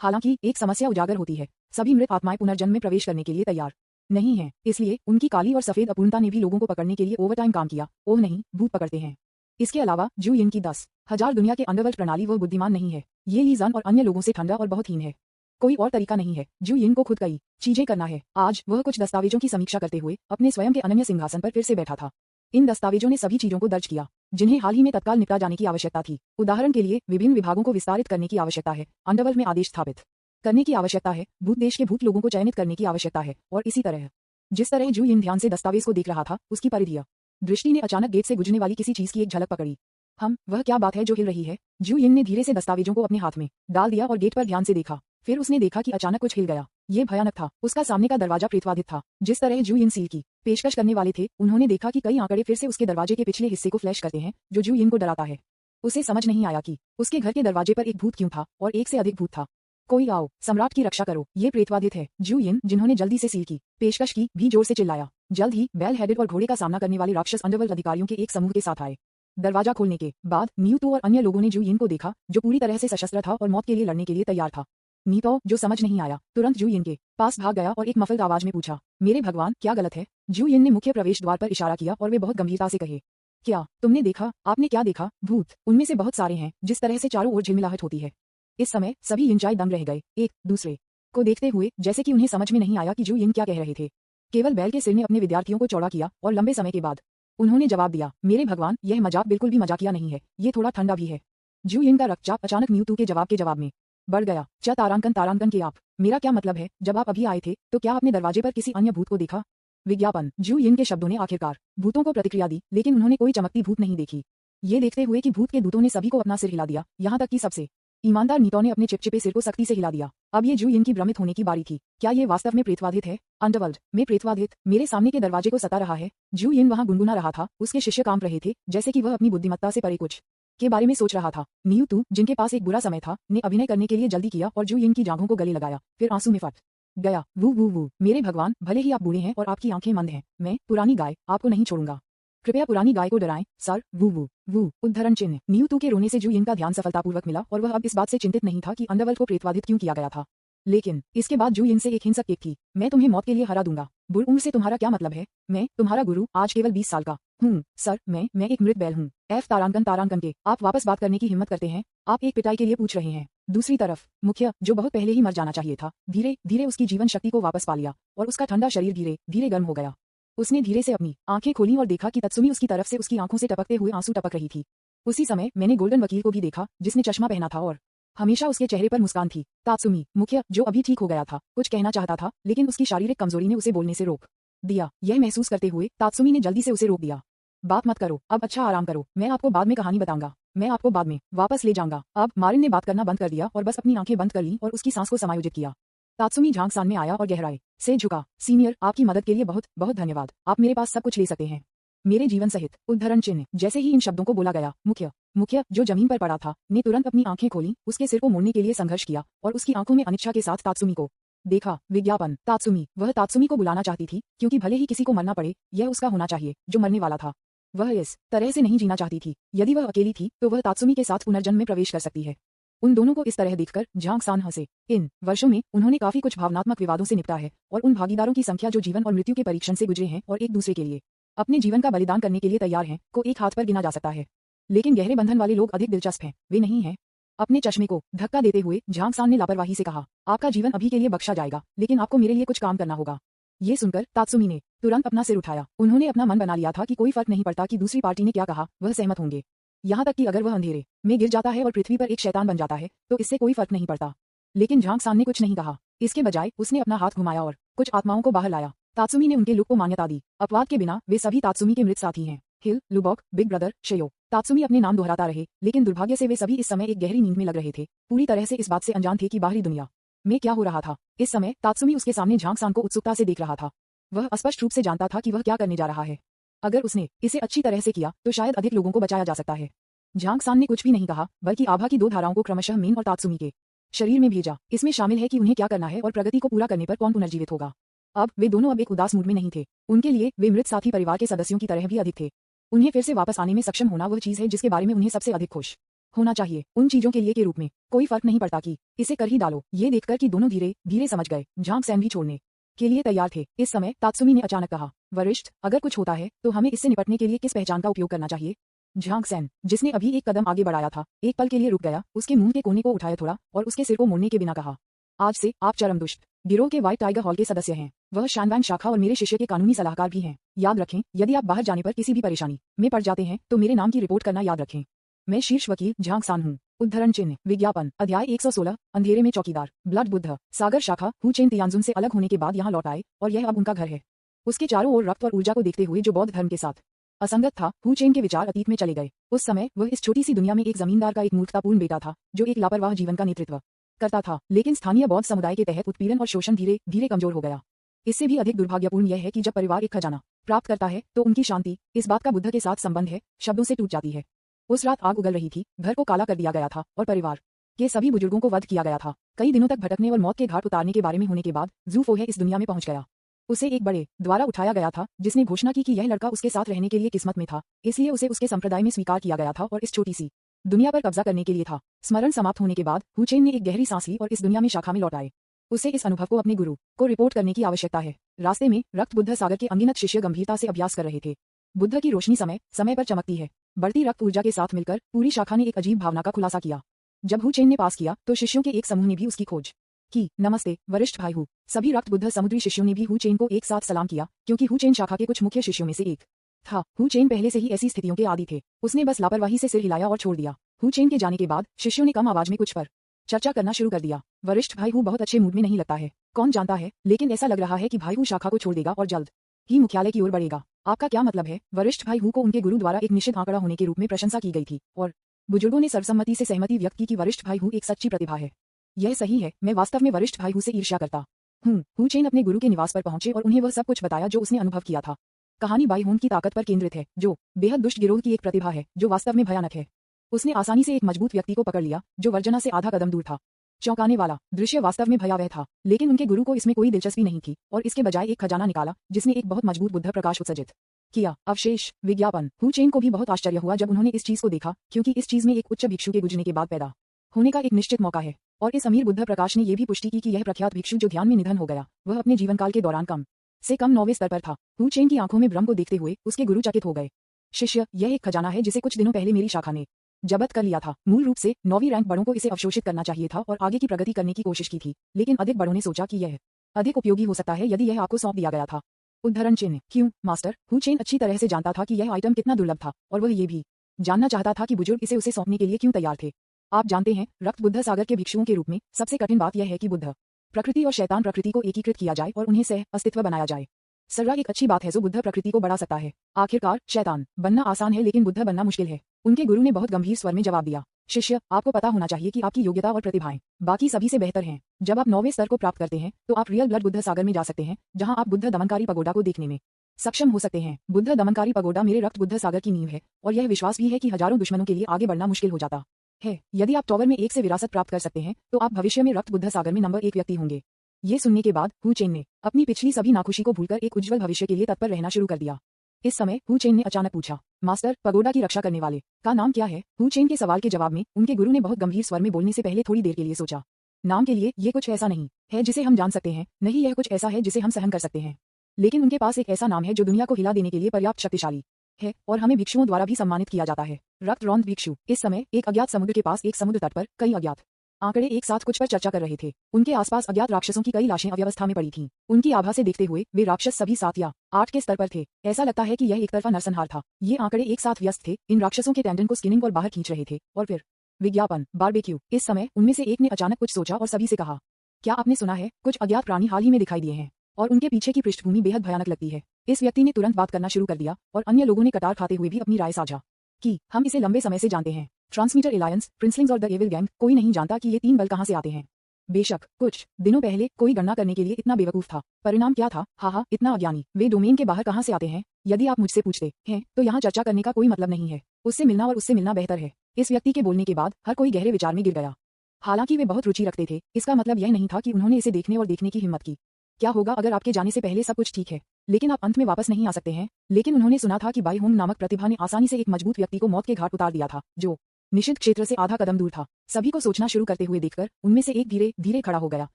हालांकि एक समस्या उजागर होती है, सभी मृत आत्माएं पुनर्जन्म में प्रवेश करने के लिए तैयार नहीं है। इसलिए उनकी काली और सफेद अपूर्णता ने भी लोगों को पकड़ने के लिए ओवरटाइम काम किया। ओह नहीं, भूत पकड़ते हैं। इसके अलावा जू यिन की 10,000 दुनिया के अंडरवर्ल्ड प्रणाली वह बुद्धिमान नहीं है। ये ली जान और अन्य लोगों से ठंडा और बहुत हीन है। कोई और तरीका नहीं है। जू यिन को खुद कई चीजें करना है। आज वह कुछ दस्तावेजों की समीक्षा करते हुए अपने स्वयं के अनन्य सिंहासन पर फिर से बैठा था। इन दस्तावेजों ने सभी चीजों को दर्ज किया जिन्हें हाल ही में तत्काल निपटा जाने की आवश्यकता थी। उदाहरण के लिए विभिन्न विभागों को विस्तारित करने की आवश्यकता है, अंडरवर्ल्ड में आदेश स्थापित करने की आवश्यकता है, भूत देश के भूत लोगों को चयनित करने की आवश्यकता है और इसी तरह। जिस तरह जू यिन ध्यान से दस्तावेज को देख रहा था, उसकी परिधीय दृष्टि ने अचानक गेट से गुजरने वाली किसी चीज की एक झलक पकड़ी। वह क्या बात है जो हिल रही है? जू यिन ने धीरे से दस्तावेजों को अपने हाथ में डाल दिया और गेट पर ध्यान से देखा। फिर उसने देखा कि अचानक कुछ हिल गया। ये भयानक था। उसका सामने का दरवाजा प्रेतवाधित था। जिस तरह जू यिन सील की पेशकश करने वाले थे, उन्होंने देखा कि कई आंकड़े फिर से उसके दरवाजे के पिछले हिस्से को फ्लैश करते हैं, जो जू यिन को डराता है। उसे समझ नहीं आया कि उसके घर के दरवाजे पर एक भूत क्यों था और एक से अधिक भूत था। कोई आओ, सम्राट की रक्षा करो, ये प्रेतवाधित है। जू यिन, जिन्होंने जल्दी से सील की पेशकश की, भी जोर से चिल्लाया। जल्द ही बेल हेडेड और घोड़े का सामना करने वाले राक्षस अंडरवर्ल्ड अधिकारियों के एक समूह के साथ आए। दरवाजा खोलने के बाद म्यूटू और अन्य लोगों ने जू यिन को देखा, जो पूरी तरह से सशस्त्र था और मौत के लिए लड़ने के लिए तैयार था। नीतो, जो समझ नहीं आया, तुरंत जू यिन के पास भाग गया और एक मफलद आवाज में पूछा, मेरे भगवान, क्या गलत है? जू यिन ने मुख्य प्रवेश द्वार पर इशारा किया और वे बहुत गंभीरता से कहे, क्या तुमने देखा? आपने क्या देखा? भूत। उनमें से बहुत सारे हैं। जिस तरह से चारों ओर झिलमिलाहट होती है। इस समय सभी यिनचाई दंग रह गए, एक दूसरे को देखते हुए, जैसे कि उन्हें समझ में नहीं आया कि जू यिन क्या कह रहे थे। केवल बैल के सिर ने अपने विद्यार्थियों को चौड़ा किया और लंबे समय के बाद उन्होंने जवाब दिया, मेरे भगवान, यह मजाक बिल्कुल भी मजाकिया नहीं है, ये थोड़ा ठंडा भी है। जू यिन का रक्तचाप अचानक न्यूटू के जवाब में बढ़ गया। तारांकन के आप, मेरा क्या मतलब है, जब आप अभी आए थे तो क्या आपने दरवाजे पर किसी अन्य भूत को देखा? विज्ञापन। जू यिन के शब्दों ने आखिरकार भूतों को प्रतिक्रिया दी, लेकिन उन्होंने कोई चमकती भूत नहीं देखी। ये देखते हुए कि भूत के दूतों ने सभी को अपना सिर हिला दिया, यहाँ तक कि सबसे ईमानदार नीतो ने अपने चिपचिपे सिर को सख्ती से हिला दिया। अब ये जू यिन की भ्रमित होने की बारी थी। क्या ये वास्तव में प्रेतवाधित है? अंडरवर्ल्ड में प्रेतवाधित मेरे सामने के दरवाजे को सता रहा है। जू यिन वहां गुनगुना रहा था। उसके शिष्य कांप रहे थे, जैसे कि वह अपनी बुद्धिमत्ता से परे कुछ के बारे में सोच रहा था। न्यूटू, जिनके पास एक बुरा समय था, ने अभिनय करने के लिए जल्दी किया और जू यिन की जांघों को गले लगाया, फिर आंसू में फट गया। वू, मेरे भगवान, भले ही आप बूढ़े हैं और आपकी आंखें मंद हैं, मैं, पुरानी गाय, आपको नहीं छोड़ूंगा। कृपया पुरानी गाय को डराएं, सर। वू, उद्धरण चिन्ह। न्यूटू के रोने से जू यिन का ध्यान सफलतापूर्वक मिला और वह अब इस बात से चिंतित नहीं था कि अंडरवर्ल्ड को प्रेतवाधित क्यों किया गया था। लेकिन इसके बाद जू यिन से एक हिंसक केक थी, मैं तुम्हें मौत के लिए हरा दूंगा। बुढ़ उम्र से तुम्हारा क्या मतलब है? मैं तुम्हारा गुरु आज केवल 20 साल का हूँ, सर। मैं एक मृत बैल हूँ। एफ तारांकन के, आप वापस बात करने की हिम्मत करते हैं? आप एक पिटाई के लिए पूछ रहे हैं। दूसरी तरफ मुख्य, जो बहुत पहले ही मर जाना चाहिए था, धीरे धीरे उसकी जीवन शक्ति को वापस पा लिया और उसका ठंडा शरीर धीरे धीरे गर्म हो गया। उसने धीरे से अपनी आंखें खोली और देखा कि तत्सुमी उसकी तरफ से उसकी आंखों से टपकते हुए आंसू टपक रही थी। उसी समय मैंने गोल्डन वकील को भी देखा, जिसने चश्मा पहना था और हमेशा उसके चेहरे पर मुस्कान थी। तात्सुमी, मुख्य, जो अभी ठीक हो गया था, कुछ कहना चाहता था, लेकिन उसकी शारीरिक कमजोरी ने उसे बोलने से रोक दिया। यह महसूस करते हुए तात्सुमी ने जल्दी से उसे रोक दिया। बात मत करो, अब अच्छा आराम करो, मैं आपको बाद में कहानी बताऊंगा, मैं आपको बाद में वापस ले जाऊंगा। अब मारिन ने बात करना बंद कर दिया और बस अपनी आंखें बंद कर लीं और उसकी सांस को समायोजित किया। तात्सुमी झांकसान में आया और गहराई से झुका। सीनियर, आपकी मदद के लिए बहुत बहुत धन्यवाद। आप मेरे पास सब कुछ ले सकते हैं, मेरे जीवन सहित। उद्धरण चिन्ह। जैसे ही इन शब्दों को बोला गया, मुख्य, जो जमीन पर पड़ा था, ने तुरंत अपनी आंखें खोली, उसके सिर को मोड़ने के लिए संघर्ष किया और उसकी आंखों में अनिच्छा के साथ तात्सुमी को देखा। विज्ञापन। तात्सुमी, वह तात्सुमी को बुलाना चाहती थी, क्योंकि भले ही किसी को मरना पड़े, यह उसका होना चाहिए जो मरने वाला था। वह इस तरह से नहीं जीना चाहती थी। यदि वह अकेली थी तो वह तात्सुमी के साथ पुनर्जन्म में प्रवेश कर सकती है। उन दोनों को इस तरह देखकर झांकसान हंसे। इन वर्षों में उन्होंने काफी कुछ भावनात्मक विवादों से निपटा है और उन भागीदारों की संख्या जो जीवन और मृत्यु के परीक्षण से गुजरे हैं और एक दूसरे के लिए अपने जीवन का बलिदान करने के लिए तैयार हैं, को एक हाथ पर गिना जा सकता है। लेकिन गहरे बंधन वाले लोग अधिक दिलचस्प हैं, वे नहीं हैं। अपने चश्मे को धक्का देते हुए झांकसान ने लापरवाही से कहा, आपका जीवन अभी के लिए बख्शा जाएगा, लेकिन आपको मेरे लिए कुछ काम करना होगा। ये सुनकर तात्सुमी ने तुरंत अपना सिर उठाया। उन्होंने अपना मन बना लिया था कि कोई फर्क नहीं पड़ता कि दूसरी पार्टी ने क्या कहा, वह सहमत होंगे। यहाँ तक कि अगर वह अंधेरे में गिर जाता है और पृथ्वी पर एक शैतान बन जाता है, तो इससे कोई फर्क नहीं पड़ता। लेकिन झांकसान ने कुछ नहीं कहा। इसके बजाय उसने अपना हाथ घुमाया और कुछ आत्माओं को बाहर लाया। तात्सुमी ने उनके लुक को मान्यता दी। अपवाद के बिना वे सभी तात्सुमी के मृत साथी हैं। हिल, लुबॉक, बिग ब्रदर, शेयो। तात्सुमी अपने नाम दोहराता रहे, लेकिन दुर्भाग्य से वे सभी इस समय एक गहरी नींद में लग रहे थे, पूरी तरह से इस बात से अनजान थे कि बाहरी दुनिया में क्या हो रहा था। इस समय तात्सुमी उसके सामने झांकसान को उत्सुकता से देख रहा था। वह स्पष्ट रूप से जानता था कि वह क्या करने जा रहा है। अगर उसने इसे अच्छी तरह से किया तो शायद अधिक लोगों को बचाया जा सकता है। झांकसान ने कुछ भी नहीं कहा, बल्कि आभा की दो धाराओं को क्रमशः मीन और तात्सुमी के शरीर में भेजा। इसमें शामिल है कि उन्हें क्या करना है और प्रगति को पूरा करने पर कौन पुनर्जीवित होगा। अब वे दोनों अब एक उदास मूड में नहीं थे। उनके लिए वे मृत साथी परिवार के सदस्यों की तरह भी अधिक थे। उन्हें फिर से वापस आने में सक्षम होना वह चीज है जिसके बारे में उन्हें सबसे अधिक खुश होना चाहिए। उन चीजों के लिए के रूप में कोई फर्क नहीं पड़ता कि इसे कर ही डालो। ये देखकर कि दोनों धीरे धीरे समझ गए, झांकसान भी छोड़ने के लिए तैयार थे। इस समय तात्सुमी ने अचानक कहा, वरिष्ठ, अगर कुछ होता है तो हमें इससे निपटने के लिए किस पहचान का उपयोग करना चाहिए? झांकसान, जिसने अभी एक कदम आगे बढ़ाया था, एक पल के लिए रुक गया, उसके मुंह के कोने को उठाया थोड़ा और उसके सिर को मोड़ने के बिना कहा, आज से आप चरमदुष्ट गिरोह के व्हाइट टाइगर हॉल के सदस्य हैं। वह शानवांग शाखा और मेरे शिष्य के कानूनी सलाहकार भी हैं। याद रखें, यदि आप बाहर जाने पर किसी भी परेशानी में पड़ जाते हैं तो मेरे नाम की रिपोर्ट करना याद रखें। मैं शीर्ष वकील झांकसान हूँ। उद्धरण चिन्ह। विज्ञापन। अध्याय 116। अंधेरे में चौकीदार। ब्लड बुद्ध। सागर शाखा हु चेन तियानजुन से अलग होने के बाद यहाँ लौट आए और यह अब उनका घर है। उसके चारों ओर रक्त और ऊर्जा को देखते हुए जो बौद्ध धर्म के साथ असंगत था, हु चेन के विचार अतीत में चले गए। उस समय वह इस छोटी सी दुनिया में एक जमींदार का एक मूर्खतापूर्ण बेटा था, जो एक लापरवाह जीवन का नेतृत्व करता था। लेकिन स्थानीय बौद्ध समुदाय के तहत उत्पीड़न और शोषण धीरे धीरे कमजोर हो गया। इससे भी अधिक दुर्भाग्यपूर्ण यह है कि जब परिवार एक खजाना प्राप्त करता है तो उनकी शांति, इस बात का बुद्ध के साथ संबंध है, शब्दों से टूट जाती है। उस रात आग उगल रही थी, घर को काला कर दिया गया था और परिवार के सभी बुजुर्गों को वध किया गया था। कई दिनों तक भटकने और मौत के घाट उतारने के बारे में होने के बाद जू फोहे इस दुनिया में पहुंच गया। उसे एक बड़े द्वारा उठाया गया था, जिसने घोषणा की कि यह लड़का उसके साथ रहने के लिए किस्मत में था, इसलिए उसे उसके संप्रदाय में स्वीकार किया गया था और इस छोटी सी दुनिया पर कब्जा करने के लिए था। स्मरण समाप्त होने के बाद हु चेन ने एक गहरी सांस ली और इस दुनिया में शाखा में लौट आए। उसे इस अनुभव को अपने गुरु को रिपोर्ट करने की आवश्यकता है। रास्ते में रक्त बुद्ध सागर के अनगिनत शिष्य गंभीरता से अभ्यास कर रहे थे। बुद्ध की रोशनी समय समय पर चमकती है। बढ़ती रक्त ऊर्जा के साथ मिलकर पूरी शाखा ने एक अजीब भावना का खुलासा किया। जब हु चेन ने पास किया तो शिष्यों के एक समूह ने भी उसकी खोज की। नमस्ते वरिष्ठ भाई हु। सभी रक्त बुद्ध समुद्री शिष्यों ने भी हु चेन को एक साथ सलाम किया, क्योंकि हु चेन शाखा के कुछ मुख्य शिष्यों में से एक था। हु चेन पहले से ही ऐसी स्थितियों के आदी थे। उसने बस लापरवाही से सिर हिलाया और छोड़ दिया। हु चेन के जाने के बाद शिष्यों ने कम आवाज में कुछ पर चर्चा करना शुरू कर दिया। वरिष्ठ भाई हु बहुत अच्छे मूड में नहीं लगता है। कौन जानता है, लेकिन ऐसा लग रहा है कि भाई हु शाखा को छोड़ देगा और जल्द ही मुख्यालय की ओर बढ़ेगा। आपका क्या मतलब है? वरिष्ठ भाई हु को उनके गुरु द्वारा एक निश्चित आंकड़ा होने के रूप में प्रशंसा की गई थी और बुजुर्गों ने सर्वसम्मति से सहमति व्यक्त की कि वरिष्ठ भाई हु एक सच्ची प्रतिभा है। यह सही है, मैं वास्तव में वरिष्ठ भाई हु से ईर्ष्या करता हूँ। हु चेन अपने गुरु के निवास पर पहुंचे और उन्हें वह सब कुछ बताया जो उसने अनुभव किया था। कहानी बाई होम की ताकत पर केंद्रित है, जो बेहद दुष्ट गिरोह की एक प्रतिभा है जो वास्तव में भयानक है। उसने आसानी से एक मजबूत व्यक्ति को पकड़ लिया जो वर्जना से आधा कदम दूर था। चौंकाने वाला दृश्य वास्तव में भयावह था, लेकिन उनके गुरु को इसमें कोई दिलचस्पी नहीं थी और इसके बजाय एक खजाना निकाला जिसने एक बहुत मजबूत बुद्ध प्रकाश उत्सर्जित किया। अवशेष विज्ञापन। हु चेन को भी बहुत आश्चर्य हुआ जब उन्होंने इस चीज को देखा, क्योंकि इस चीज में एक उच्च भिक्षु के गुजरने के बाद पैदा होने का एक निश्चित मौका है। और इस अमीर बुद्ध प्रकाश ने यह भी पुष्टि की कि यह प्रख्यात भिक्षु जो ध्यान में निधन हो गया, वह अपने जीवनकाल के दौरान कम से कम 9वें स्तर पर था। हु चेन की आंखों में भ्रम को देखते हुए उसके गुरु चकित हो गए। शिष्य, यह एक खजाना है जिसे कुछ दिनों पहले मेरी शाखा ने जब्त कर लिया था। मूल रूप से 9वीं रैंक बड़ों को इसे अवशोषित करना चाहिए था और आगे की प्रगति करने की कोशिश की थी, लेकिन अधिक बड़ों ने सोचा कि यह अधिक उपयोगी हो सकता है यदि यह आपको सौंप दिया गया था। उद्धरण चिन्ह। क्यों मास्टर? हु चेन अच्छी तरह से जानता था कि यह आइटम कितना दुर्लभ था और वह ये भी जानना चाहता था कि बुजुर्ग इसे उसे सौंपने के लिए क्यों तैयार थे। आप जानते हैं, रक्त बुद्ध सागर के भिक्षुओं के रूप में सबसे कठिन बात यह है कि बुद्ध प्रकृति और शैतान प्रकृति को एकीकृत किया जाए और उन्हें सह अस्तित्व बनाया जाए। सर्रा एक अच्छी बात है जो बुद्ध प्रकृति को बढ़ा सकता है। आखिरकार शैतान बनना आसान है, लेकिन बुद्ध बनना मुश्किल है। उनके गुरु ने बहुत गंभीर स्वर में जवाब दिया। शिष्य, आपको पता होना चाहिए कि आपकी योग्यता और प्रतिभाएं बाकी सभी से बेहतर हैं। जब आप 9वें स्तर को प्राप्त करते हैं तो आप रियल ब्लड बुद्ध सागर में जा सकते हैं, जहां आप बुद्ध दमनकारी पगोडा को देखने में सक्षम हो सकते हैं। बुद्ध दमनकारी पगोडा मेरे रक्त बुद्ध सागर की नींव है और यह विश्वास भी है कि हजारों दुश्मनों के लिए आगे बढ़ना मुश्किल हो जाता है। यदि आप टॉवर में 1 से विरासत प्राप्त कर सकते हैं तो आप भविष्य में रक्त बुद्ध सागर में नंबर 1 व्यक्ति होंगे। ये सुनने के बाद हु चेन ने अपनी पिछली सभी नाखुशी को भूलकर एक उज्जवल भविष्य के लिए तत्पर रहना शुरू कर दिया। इस समय हु चेन ने अचानक पूछा, मास्टर, पगोडा की रक्षा करने वाले का नाम क्या है? हु चेन के सवाल के जवाब में उनके गुरु ने बहुत गंभीर स्वर में बोलने से पहले थोड़ी देर के लिए सोचा। नाम के लिए ये कुछ ऐसा नहीं है जिसे हम जान सकते हैं, नहीं यह कुछ ऐसा है जिसे हम सहन कर सकते हैं, लेकिन उनके पास एक ऐसा नाम है जो दुनिया को हिला देने के लिए पर्याप्त शक्तिशाली है और हमें भिक्षुओं द्वारा भी सम्मानित किया जाता है। रक्त रौंद भिक्षु। इस समय एक अज्ञात समुद्र के पास एक समुद्र तट पर कई अज्ञात आंकड़े एक साथ कुछ पर चर्चा कर रहे थे। उनके आसपास अज्ञात राक्षसों की कई लाशें अव्यवस्था में पड़ी थीं। उनकी आभा से देखते हुए वे राक्षस सभी 7 या 8 के स्तर पर थे। ऐसा लगता है कि यह एक तरफा नरसंहार था। ये आंकड़े एक साथ व्यस्त थे, इन राक्षसों के टेंडन को स्किनिंग और बाहर खींच रहे थे। और फिर विज्ञापन, बारबेक्यू। इस समय उनमें से एक ने अचानक कुछ सोचा और सभी से कहा, क्या आपने सुना है, कुछ अज्ञात प्राणी हाल ही में दिखाई दिए हैं और उनके पीछे की पृष्ठभूमि बेहद भयानक लगती है। इस व्यक्ति ने तुरंत बात करना शुरू कर दिया और अन्य लोगों ने कतार खाते हुए भी अपनी राय साझा की। हम इसे लंबे समय से जानते हैं, ट्रांसमीटर एलायंस, प्रिंसलिंग्स और द एविल गैंग। कोई नहीं जानता कि ये 3 बल कहां से आते हैं। बेशक कुछ दिनों पहले कोई गणना करने के लिए इतना बेवकूफ था। परिणाम क्या था? हा, इतना अज्ञानी। वे डोमेन के बाहर कहां से आते हैं? यदि आप मुझसे पूछते हैं तो यहाँ चर्चा करने का कोई मतलब नहीं है। उससे मिलना और उससे मिलना बेहतर है। इस व्यक्ति के बोलने के बाद हर कोई गहरे विचार में गिर गया। हालांकि वे बहुत रुचि रखते थे, इसका मतलब यह नहीं था कि उन्होंने इसे देखने और देखने की हिम्मत की। क्या होगा अगर आपके जाने से पहले सब कुछ ठीक है, लेकिन आप अंत में वापस नहीं आ सकते हैं? लेकिन उन्होंने सुना था कि बाई होंग नामक प्रतिभा ने आसानी से एक मजबूत व्यक्ति को मौत के घाट उतार दिया था, जो निषिद्ध क्षेत्र से आधा कदम दूर था। सभी को सोचना शुरू करते हुए देखकर उनमें से एक धीरे धीरे खड़ा हो गया,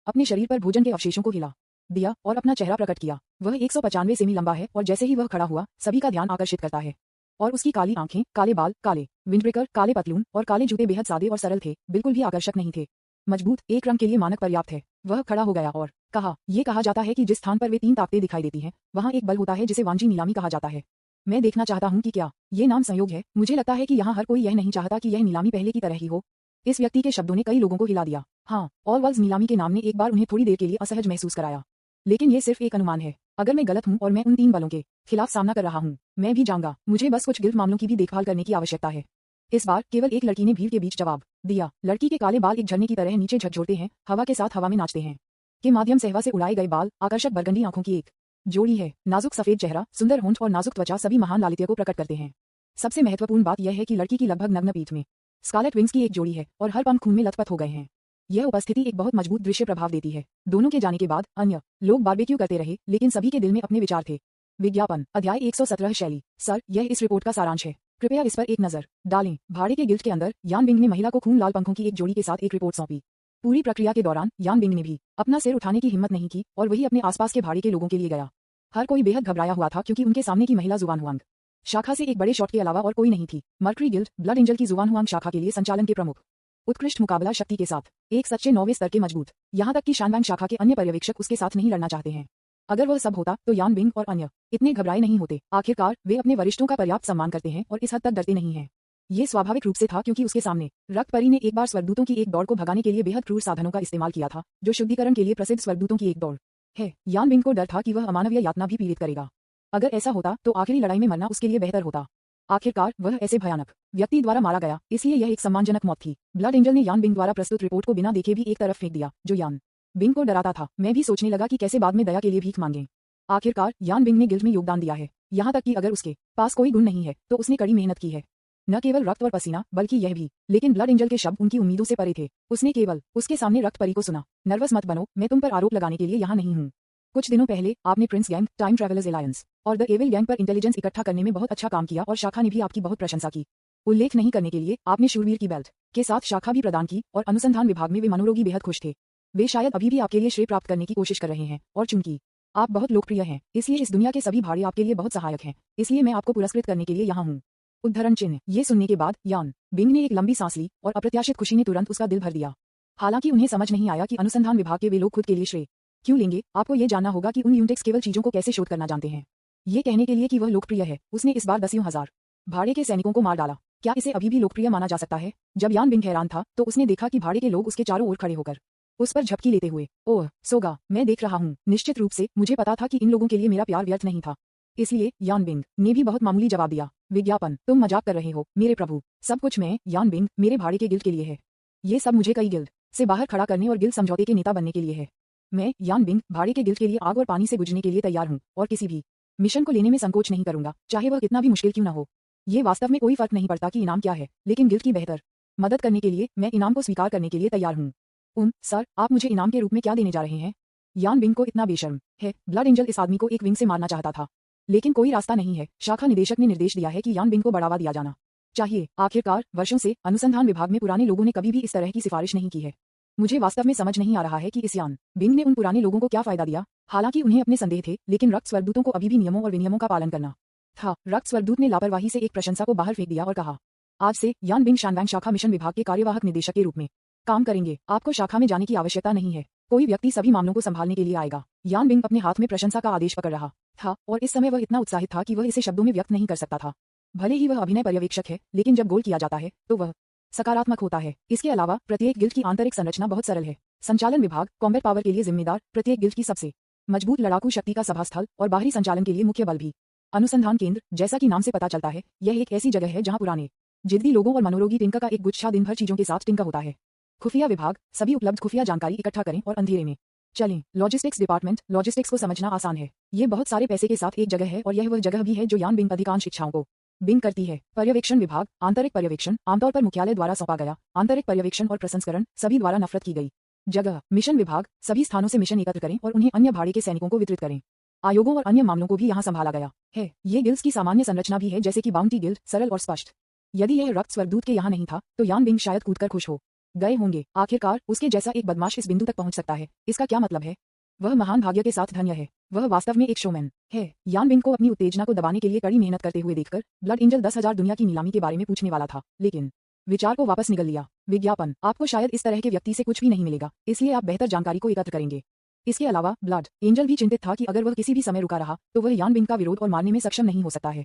अपने शरीर पर भोजन के अवशेषों को हिला दिया और अपना चेहरा प्रकट किया। वह 195 सेमी लंबा है और जैसे ही वह खड़ा हुआ सभी का ध्यान आकर्षित करता है। और उसकी काली आंखें, काले बाल, काले विंडब्रेकर, काले पतलून और काले जूते बेहद सादे और सरल थे, बिल्कुल भी आकर्षक नहीं थे। मजबूत, एक रंग के लिए मानक पर्याप्त है। वह खड़ा हो गया और कहा, यह कहा जाता है कि जिस स्थान पर वे 3 ताकतें दिखाई देती हैं, वहां एक बल होता है जिसे वांजी नीलामी कहा जाता है। मैं देखना चाहता हूं कि क्या ये नाम संयोग है। मुझे लगता है कि यहाँ हर कोई यह नहीं चाहता कि यह नीलामी पहले की तरह ही हो। इस व्यक्ति के शब्दों ने कई लोगों को हिला दिया। हाँ, ऑल वर्ल्ड्स नीलामी के नाम ने एक बार उन्हें थोड़ी देर के लिए असहज महसूस कराया, लेकिन ये सिर्फ एक अनुमान है। अगर मैं गलत हूँ और मैं उन 3 बलों के खिलाफ सामना कर रहा हूँ, मैं भी जाऊंगा। मुझे बस कुछ गिल्ट मामलों की भी देखभाल करने की आवश्यकता है। इस बार केवल एक लड़की ने भीड़ के बीच जवाब दिया। लड़की के काले बाल एक झरने की तरह नीचे झकझोरते हैं, हवा के साथ हवा में नाचते हैं। के माध्यम से हवा से उड़ाए गए बाल आकर्षक बरगंडी आंखों की एक जोड़ी है। नाजुक सफेद चेहरा, सुंदर होंठ और नाजुक त्वचा सभी महान लालित्य को प्रकट करते हैं। सबसे महत्वपूर्ण बात यह है कि लड़की की लगभग नग्न पीठ में स्कारलेट विंग्स की एक जोड़ी है और हर पंख खून में लथपथ हो गए हैं। यह उपस्थिति एक बहुत मजबूत दृश्य प्रभाव देती है। दोनों के जाने के बाद अन्य लोग बारबेक्यू करते रहे, लेकिन सभी के दिल में अपने विचार थे। विज्ञापन, अध्याय 117 शैली। सर, यह इस रिपोर्ट का सारांश है। कृपया इस पर एक नजर डालें। भाड़े के गिल्ड के अंदर यान बिंग ने महिला को खून लाल पंखों की एक जोड़ी के साथ एक रिपोर्ट सौंपी। पूरी प्रक्रिया के दौरान यान बिंग ने भी अपना सिर उठाने की हिम्मत नहीं की और वही अपने आसपास के भाड़े के लोगों के लिए गया। हर कोई बेहद घबराया हुआ था क्योंकि उनके सामने की महिला जुबान हुआंग शाखा से एक बड़े शॉट के अलावा और कोई नहीं थी। मर्क्यूरी गिल्ड ब्लड एंजल की जुबान हुआंग शाखा के लिए संचालन के प्रमुख उत्कृष्ट मुकाबला शक्ति के साथ एक सच्चे 9वें स्तर के मजबूत, यहाँ तक कि शानवांग शाखा के अन्य पर्यवेक्षक उसके साथ नहीं लड़ना चाहते हैं। अगर वह सब होता तो यान बिंग और अन्य इतने घबराए नहीं होते। आखिरकार वे अपने वरिष्ठों का पर्याप्त सम्मान करते हैं और इस हद तक डरते नहीं हैं। ये स्वाभाविक रूप से था क्योंकि उसके सामने रक्त परी ने एक बार स्वर्गदूतों की एक दौड़ को भगाने के लिए बेहद क्रूर साधनों का इस्तेमाल किया था, जो शुद्धिकरण के लिए प्रसिद्ध स्वर्गदूतों की एक दौड़ है। यान बिंग को डर था कि वह अमानवीय यातना भी पीड़ित करेगा। अगर ऐसा होता तो आखिरी लड़ाई में मरना उसके लिए बेहतर होता। आखिरकार वह ऐसे भयानक व्यक्ति द्वारा मारा गया, इसलिए यह एक सम्मानजनक मौत थी। ब्लड एंजल ने यान बिंग द्वारा प्रस्तुत रिपोर्ट को बिना देखे भी एक तरफ फेंक दिया, जो यान बिंग को डराता था। मैं भी सोचने लगा कि कैसे बाद में दया के लिए भीख मांगे। आखिरकार यान बिंग ने गिल्ड में योगदान दिया है, यहाँ तक कि अगर उसके पास कोई गुण नहीं है तो उसने कड़ी मेहनत की है। न केवल रक्त और पसीना बल्कि यह भी। लेकिन ब्लड एंजल के शब्द उनकी उम्मीदों से परे थे। उसने केवल उसके सामने रक्त परी को सुना। नर्वस मत बनो, मैं तुम पर आरोप लगाने के लिए यहाँ नहीं हूँ। कुछ दिनों पहले आपने prince gang, time travelers alliance और द एविल गैंग पर इंटेलिजेंस इकट्ठा करने में बहुत अच्छा काम किया और शाखा ने भी आपकी बहुत प्रशंसा की। उल्लेख नहीं करने के लिए आपने शूरवीर की बेल्ट के साथ शाखा भी प्रदान की और अनुसंधान विभाग में वे मनोरोगी बेहद खुश थे। वे शायद अभी भी आपके लिए श्रेय प्राप्त करने की कोशिश कर रहे हैं और चूंकि आप बहुत लोकप्रिय हैं, इसलिए इस दुनिया के सभी भाड़े आपके लिए बहुत सहायक हैं। इसलिए मैं आपको पुरस्कृत करने के लिए यहाँ हूँ। उद्धरण चिन्ह। ये सुनने के बाद यान बिंग ने एक लंबी सांस ली और अप्रत्याशित खुशी ने तुरंत उसका दिल भर दिया। हालांकि उन्हें समझ नहीं आया कि अनुसंधान विभाग के वे लोग खुद के लिए श्रेय क्यों लेंगे। आपको ये जानना होगा कि उन यूनिटेक्स केवल चीजों को कैसे शोध करना जानते हैं। ये कहने के लिए कि वह लोकप्रिय है, उसने इस बार 10,000 भाड़े के सैनिकों को मार डाला। क्या इसे अभी भी लोकप्रिय माना जा सकता है? जब यान बिंग हैरान था तो उसने देखा कि भाड़े के लोग उसके चारों ओर खड़े होकर उस पर झपकी लेते हुए, ओह सोगा, मैं देख रहा हूँ। निश्चित रूप से मुझे पता था कि इन लोगों के लिए मेरा प्यार व्यर्थ नहीं था। इसलिए यान बिंग ने भी बहुत मामूली जवाब दिया, विज्ञापन, तुम मजाक कर रहे हो मेरे प्रभु। सब कुछ मैं, यान बिंग, मेरे भाड़े के गिल्ड के लिए है। ये सब मुझे कई गिल्ड से बाहर खड़ा करने और गिल्ड समझौते के नेता बनने के लिए है। मैं, यान बिंग, भाड़े के गिल्ड के लिए आग और पानी से गुजरने के लिए तैयार हूँ और किसी भी मिशन को लेने में संकोच नहीं करूंगा, चाहे वह कितना भी मुश्किल क्यों न हो। ये वास्तव में कोई फर्क नहीं पड़ता कि इनाम क्या है, लेकिन गिल्ड की बेहतर मदद करने के लिए मैं इनाम को स्वीकार करने के लिए तैयार हूँ। सर, आप मुझे इनाम के रूप में क्या देने जा रहे हैं? यान बिंग को इतना बेशर्म है। ब्लड एंजल इस आदमी को एक विंग से मारना चाहता था, लेकिन कोई रास्ता नहीं है। शाखा निदेशक ने निर्देश दिया है कि यान बिंग को बढ़ावा दिया जाना चाहिए। आखिरकार वर्षों से अनुसंधान विभाग में पुराने लोगों ने कभी भी इस तरह की सिफारिश नहीं की है। मुझे वास्तव में समझ नहीं आ रहा है कि इस यान बिंग ने उन पुराने लोगों को क्या फायदा दिया। हालांकि उन्हें अपने संदेह थे, लेकिन रक्त स्वर्गदूतों को अभी भी नियमों और विनियमों का पालन करना था। रक्त स्वर्गदूत ने लापरवाही से एक प्रशंसा को बाहर फेंक दिया और कहा, आज से यान बिंग शानवांग शाखा मिशन विभाग के कार्यवाहक निदेशक के रूप में काम करेंगे। आपको शाखा में जाने की आवश्यकता नहीं है। कोई व्यक्ति सभी मामलों को संभालने के लिए आएगा। यान बिंग अपने हाथ में प्रशंसा का आदेश पकड़ रहा था और इस समय वह इतना उत्साहित था कि वह इसे शब्दों में व्यक्त नहीं कर सकता था। भले ही वह अभिनय पर्यवेक्षक है, लेकिन जब गोल किया जाता है तो वह सकारात्मक होता है। इसके अलावा प्रत्येक गिल्ड की आंतरिक संरचना बहुत सरल है। संचालन विभाग कॉम्बैट पावर के लिए जिम्मेदार, प्रत्येक गिल्ड की सबसे मजबूत लड़ाकू शक्ति का सभा स्थल और बाहरी संचालन के लिए मुख्य बल भी। अनुसंधान केंद्र, जैसा कि नाम से पता चलता है, यह एक ऐसी जगह है जहां पुराने जिद्दी लोगों और मनोरोगी टिंका का एक गुच्छा दिन भर चीजों के साथ टिंका होता है। खुफिया विभाग, सभी उपलब्ध खुफिया जानकारी इकट्ठा करें और अंधेरे में चलें। लॉजिस्टिक्स डिपार्टमेंट, लॉजिस्टिक्स को समझना आसान है। ये बहुत सारे पैसे के साथ एक जगह है और यह वह जगह भी है जो यान बिंग अधिकांश इच्छाओं को बिंग करती है। पर्यवेक्षण विभाग, आंतरिक पर्यवेक्षण, आमतौर पर मुख्यालय द्वारा सौंपा गया आंतरिक पर्यवेक्षण और प्रसंस्करण, सभी द्वारा नफरत की गई जगह। मिशन विभाग, सभी स्थानों से मिशन एकत्र करें और उन्हें अन्य भाड़े के सैनिकों को वितरित करें। आयोगों और अन्य मामलों को भी यहाँ संभाला गया है। ये गिल्ड्स की सामान्य संरचना भी है, जैसे कि बाउंटी गिल्ड, सरल और स्पष्ट। यदि यह रक्त स्वर्गदूत के यहाँ नहीं था तो यान बिंग शायद कूदकर खुश हो गए होंगे। आखिरकार उसके जैसा एक बदमाश इस बिंदु तक पहुंच सकता है, इसका क्या मतलब है? वह महान भाग्य के साथ धन्य है। वह वास्तव में एक शोमैन है। यान बिंग को अपनी उत्तेजना को दबाने के लिए कड़ी मेहनत करते हुए देखकर ब्लड एंजल 10,000 दुनिया की नीलामी के बारे में पूछने वाला था, लेकिन विचार को वापस निगल लिया। विज्ञापन, आपको शायद इस तरह के व्यक्ति से कुछ भी नहीं मिलेगा, इसलिए आप बेहतर जानकारी को एकत्र करेंगे। इसके अलावा ब्लड एंजल भी चिंतित था कि अगर वह किसी भी समय रुका रहा तो वह यान बिंग का विरोध और मारने में सक्षम नहीं हो सकता है।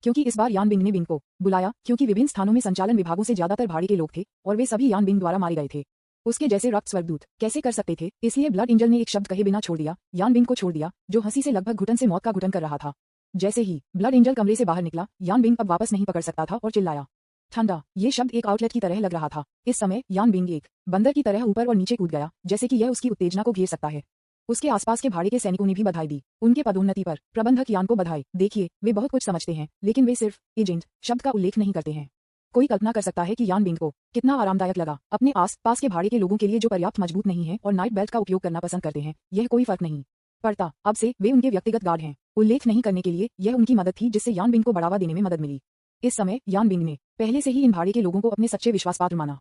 क्योंकि इस बार यान बिंग ने बिंग को बुलाया, क्योंकि विभिन्न स्थानों में संचालन विभागों से ज्यादातर भाड़े के लोग थे और वे सभी यान बिंग द्वारा मारे गए थे। उसके जैसे रक्त स्वर्गदूत कैसे कर सकते थे? इसलिए ब्लड एंजल ने एक शब्द कहे बिना छोड़ दिया, यान बिंग को छोड़ दिया, जो हंसी से लगभग घुटन से मौत का घुटन कर रहा था। जैसे ही ब्लड एंजल कमरे से बाहर निकला, यान बिंग अब वापस नहीं पकड़ सकता था और चिल्लाया, ठंडा। ये शब्द एक आउटलेट की तरह लग रहा था। इस समय यान बिंग एक बंदर की तरह ऊपर और नीचे कूद गया, जैसे कि यह उसकी उत्तेजना को घेर सकता है। उसके आसपास के भाड़े के सैनिकों ने भी बधाई दी, उनके पदोन्नति पर। प्रबंधक यान को बधाई। देखिए, वे बहुत कुछ समझते हैं, लेकिन वे सिर्फ एजेंट शब्द का उल्लेख नहीं करते हैं। कोई कल्पना कर सकता है कि यान बिंग को कितना आरामदायक लगा अपने आस पास के भाड़े के लोगों के लिए जो पर्याप्त मजबूत नहीं है और नाइट बेल्ट का उपयोग करना पसंद करते हैं। यह कोई फर्क नहीं पड़ता, अब से वे उनके व्यक्तिगत गार्ड हैं। उल्लेख नहीं करने के लिए यह उनकी मदद थी जिससे यान बिंग को बढ़ावा देने में मदद मिली। इस समय यान बिंग ने पहले से ही इन भाड़े के लोगों को अपने सच्चे विश्वासपात्र माना।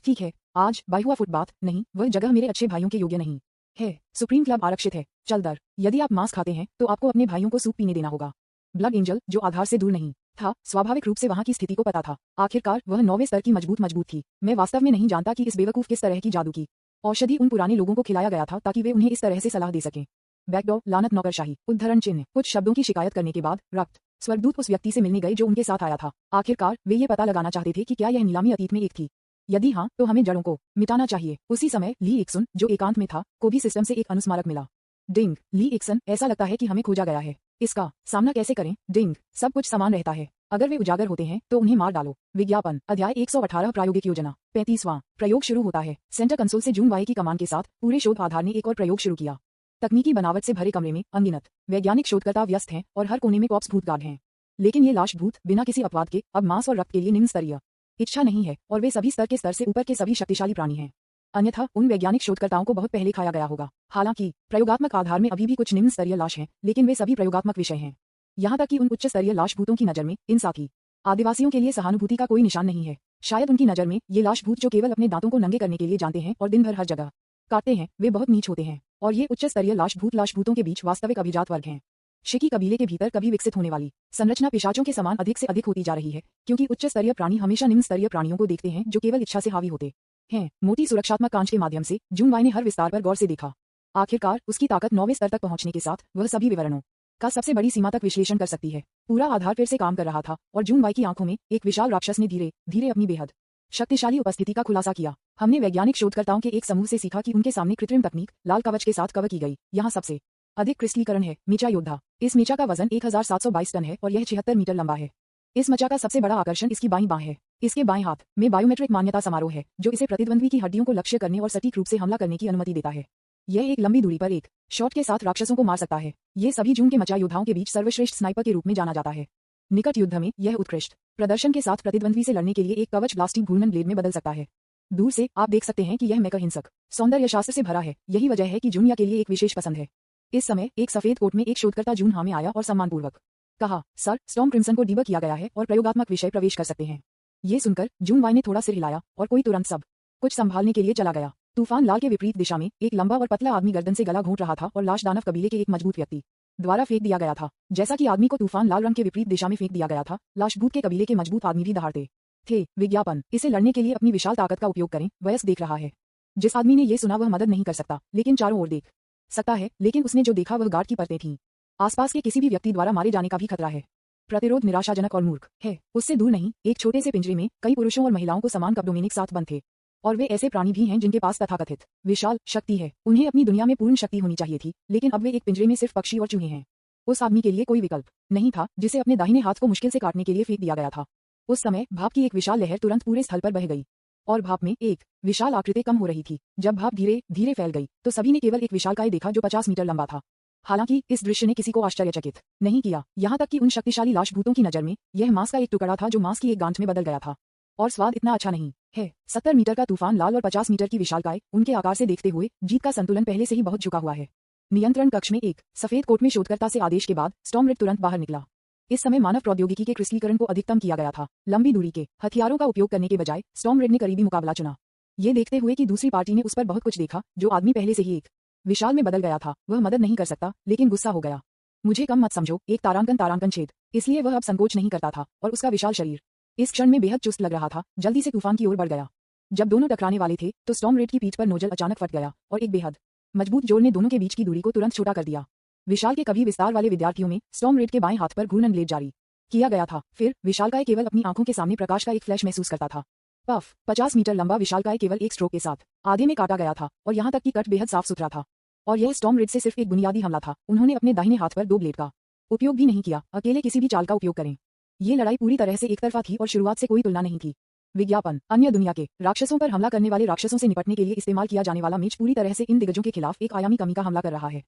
ठीक है, आज बाई हुआ फुटपाथ नहीं, वह जगह मेरे अच्छे भाइयों के योग्य नहीं है। सुप्रीम क्लब आरक्षित है। चल दर, यदि आप मांस खाते हैं तो आपको अपने भाइयों को सूप पीने देना होगा। ब्लड एंजल, जो आधार से दूर नहीं था, स्वाभाविक रूप से वहां की स्थिति को पता था। आखिरकार वह 9वें स्तर की मजबूत थी। मैं वास्तव में नहीं जानता कि इस बेवकूफ किस तरह की जादू की औषधि उन पुराने लोगों को खिलाया गया था ताकि वे उन्हें इस तरह से सलाह दे सकें। बैकडोर, लानत, नौकरशाही, उद्धरण चिन्ह। कुछ शब्दों की शिकायत करने के बाद रक्त स्वर्गदूत उस व्यक्ति से मिलने गए जो उनके साथ आया था। आखिरकार वे ये पता लगाना चाहते थे कि क्या यह नीलामी अतीत में एक थी। यदि हाँ, तो हमें जड़ों को मिटाना चाहिए। उसी समय ली इक्सन, जो एकांत में था, को भी सिस्टम से एक अनुस्मारक मिला। डिंग, ली इक्सन, ऐसा लगता है कि हमें खोजा गया है। इसका सामना कैसे करें? डिंग, सब कुछ समान रहता है। अगर वे उजागर होते हैं तो उन्हें मार डालो। विज्ञापन, अध्याय 118, प्रायोगिक योजना। 35वां प्रयोग शुरू होता है। सेंटर कंसोल से जून वाई की कमान के साथ पूरे शोध आधार ने एक और प्रयोग शुरू किया। तकनीकी बनावट से भरे कमरे में अनगिनत वैज्ञानिक शोधकर्ता व्यस्त हैं और हर कोने में कॉप्स भूत गार्ड हैं। लेकिन ये लाश भूत बिना किसी अपवाद के अब मांस और रक्त के लिए निम्न स्तरीय इच्छा नहीं है, और वे सभी स्तर के स्तर से ऊपर के सभी शक्तिशाली प्राणी हैं। अन्यथा उन वैज्ञानिक शोधकर्ताओं को बहुत पहले खाया गया होगा। हालांकि प्रयोगात्मक आधार में अभी भी कुछ निम्न स्तरीय लाश हैं, लेकिन वे सभी प्रयोगात्मक विषय हैं। यहाँ तक कि उन उच्च स्तरीय लाश भूतों की नजर में इन साथी आदिवासियों के लिए सहानुभूति का कोई निशान नहीं है। शायद उनकी नजर में ये लाश भूत जो केवल अपने दांतों को नंगे करने के लिए जानते हैं और दिन भर हर जगह काटते हैं, वे बहुत नीच होते हैं। और ये उच्च स्तरीय लाश भूतों के बीच वास्तविक अभिजात वर्ग हैं। शिकी कबीले के भीतर कभी विकसित होने वाली संरचना पिशाचों के समान अधिक से अधिक होती जा रही है, क्योंकि उच्च स्तरीय प्राणी हमेशा निम्न स्तरीय प्राणियों को देखते हैं जो केवल इच्छा से हावी होते हैं। मोटी सुरक्षात्मक कांच के माध्यम से जून वाई ने हर विस्तार पर गौर से देखा। आखिरकार उसकी ताकत 9वें स्तर तक पहुंचने के साथ वह सभी विवरणों का सबसे बड़ी सीमा तक विश्लेषण कर सकती है। पूरा आधार फिर से काम कर रहा था और जून वाई की आंखों में एक विशाल राक्षस ने धीरे धीरे अपनी बेहद शक्तिशाली उपस्थिति का खुलासा किया। हमने वैज्ञानिक शोधकर्ताओं के एक समूह से सीखा कि उनके सामने कृत्रिम तकनीक लाल कवच के साथ कवर की गई। यहाँ सबसे अधिक क्रिस्टलीकरण है मीचा योद्धा। इस मीचा का वजन 1722 टन है और यह 76 मीटर लंबा है। इस मचा का सबसे बड़ा आकर्षण इसकी बाईं बांह है। इसके बाएं हाथ में बायोमेट्रिक मान्यता समारोह है, जो इसे प्रतिद्वंद्वी की हड्डियों को लक्ष्य करने और सटीक रूप से हमला करने की अनुमति देता है। यह एक लंबी दूरी पर एक शॉट के साथ राक्षसों को मार सकता है। ये सभी जून के मचा योद्धाओं के बीच सर्वश्रेष्ठ स्नाइपर के रूप में जाना जाता है। निकट युद्ध में यह उत्कृष्ट प्रदर्शन के साथ प्रतिद्वंद्वी से लड़ने के लिए एक कवच ब्लास्टिंग घूर्णन ब्लेड में बदल सकता है। दूर से आप देख सकते हैं कि यह मेका हिंसक सौंदर्य शास्त्र से भरा है। यही वजह है कि जूनिया के लिए एक विशेष पसंद है। इस समय एक सफेद कोट में एक शोधकर्ता जून में आया और सम्मानपूर्वक कहा, सर, स्टॉर्म क्रिम्सन को डीबग किया गया है और प्रयोगात्मक विषय प्रवेश कर सकते हैं। ये सुनकर जून वाई ने थोड़ा सिर हिलाया और कोई तुरंत सब कुछ संभालने के लिए चला गया। तूफान लाल के विपरीत दिशा में एक लंबा और पतला आदमी गर्दन से गला घोंट रहा था और लाश दानव कबीले के एक मजबूत व्यक्ति द्वारा फेंक दिया गया था। जैसा कि आदमी को तूफान लाल रंग के विपरीत दिशा में फेंक दिया गया था, लाश भूत के कबीले के मजबूत आदमी भी दहाड़ते थे। विज्ञापन, इसे लड़ने के लिए अपनी विशाल ताकत का उपयोग करें। वयस्क देख रहा है। जिस आदमी ने ये सुना वह मदद नहीं कर सकता, लेकिन चारों ओर देख सकता है। लेकिन उसने जो देखा वह गार्ड की परतें थीं। आसपास के किसी भी व्यक्ति द्वारा मारे जाने का भी खतरा है। प्रतिरोध निराशाजनक और मूर्ख है। उससे दूर नहीं, एक छोटे से पिंजरे में कई पुरुषों और महिलाओं को समान कपड़ों में एक साथ बंद थे। और वे ऐसे प्राणी भी हैं जिनके पास तथाकथित विशाल शक्ति है। उन्हें अपनी दुनिया में पूर्ण शक्ति होनी चाहिए थी, लेकिन अब वे एक पिंजरे में सिर्फ पक्षी और चूहे हैं। उस आदमी के लिए कोई विकल्प नहीं था, जिसे अपने दाहिने हाथ को मुश्किल से काटने के लिए फेंक दिया गया था। उस समय भाप की एक विशाल लहर तुरंत पूरे स्थल पर बह गई और भाप में एक विशाल आकृति कम हो रही थी। जब भाप धीरे धीरे फैल गई तो सभी ने केवल एक विशालकाय देखा जो 50 मीटर लंबा था। हालांकि इस दृश्य ने किसी को आश्चर्यचकित नहीं किया, यहाँ तक कि उन शक्तिशाली लाश भूतों की नजर में यह मांस का एक टुकड़ा था जो मांस की एक गांठ में बदल गया था। और स्वाद इतना अच्छा नहीं है। 70 मीटर का तूफान लाल और 50 मीटर की विशालकाय, उनके आकार से देखते हुए जीत का संतुलन पहले से ही बहुत झुका हुआ है। नियंत्रण कक्ष में एक सफेद कोट में शोधकर्ता से आदेश के बाद स्टॉर्म तुरंत बाहर निकला। इस समय मानव प्रौद्योगिकी के क्रिस्टलीकरण को अधिकतम किया गया था। लंबी दूरी के हथियारों का उपयोग करने के बजाय स्टॉर्म ने करीबी मुकाबला चुना। ये देखते हुए कि दूसरी पार्टी ने उस पर बहुत कुछ देखा, जो आदमी पहले से ही एक विशाल में बदल गया था, वह मदद नहीं कर सकता, लेकिन गुस्सा हो गया। मुझे कम मत समझो, एक तारांकन छेद। इसलिए वह अब संकोच नहीं करता था और उसका विशाल शरीर इस क्षण में बेहद चुस्त लग रहा था। जल्दी से तूफान की ओर बढ़ गया। जब दोनों टकराने वाले थे तो स्टॉर्म की पीठ पर नोजल अचानक फट गया और एक बेहद मजबूत जोड़ ने दोनों के बीच की दूरी को तुरंत छोटा कर दिया। विशाल के कभी विस्तार वाले विद्यार्थियों में स्टॉर्म के बाएं हाथ पर घूर्णन ब्लेड जारी किया गया था। फिर विशालकाय केवल अपनी आंखों के सामने प्रकाश का एक फ्लैश महसूस करता था। पफ, 50 मीटर लंबा विशालकाय केवल एक स्ट्रोक के साथ आधे में काटा गया था और यहाँ तक कि कट बेहद साफ सुथरा था। और यह स्टॉर्म से सिर्फ एक बुनियादी हमला था। उन्होंने अपने दाहिने हाथ पर 2 ब्लेड का उपयोग भी नहीं किया। अकेले किसी भी चाल का उपयोग करें। ये लड़ाई पूरी तरह से एकतरफा थी और शुरुआत से कोई तुलना नहीं थी। विज्ञापन, अन्य दुनिया के राक्षसों पर हमला करने वाले राक्षसों से निपटने के लिए इस्तेमाल किया जाने वाला मेज पूरी तरह से इन दिग्गजों के खिलाफ एक आयामी कमी का हमला कर रहा है,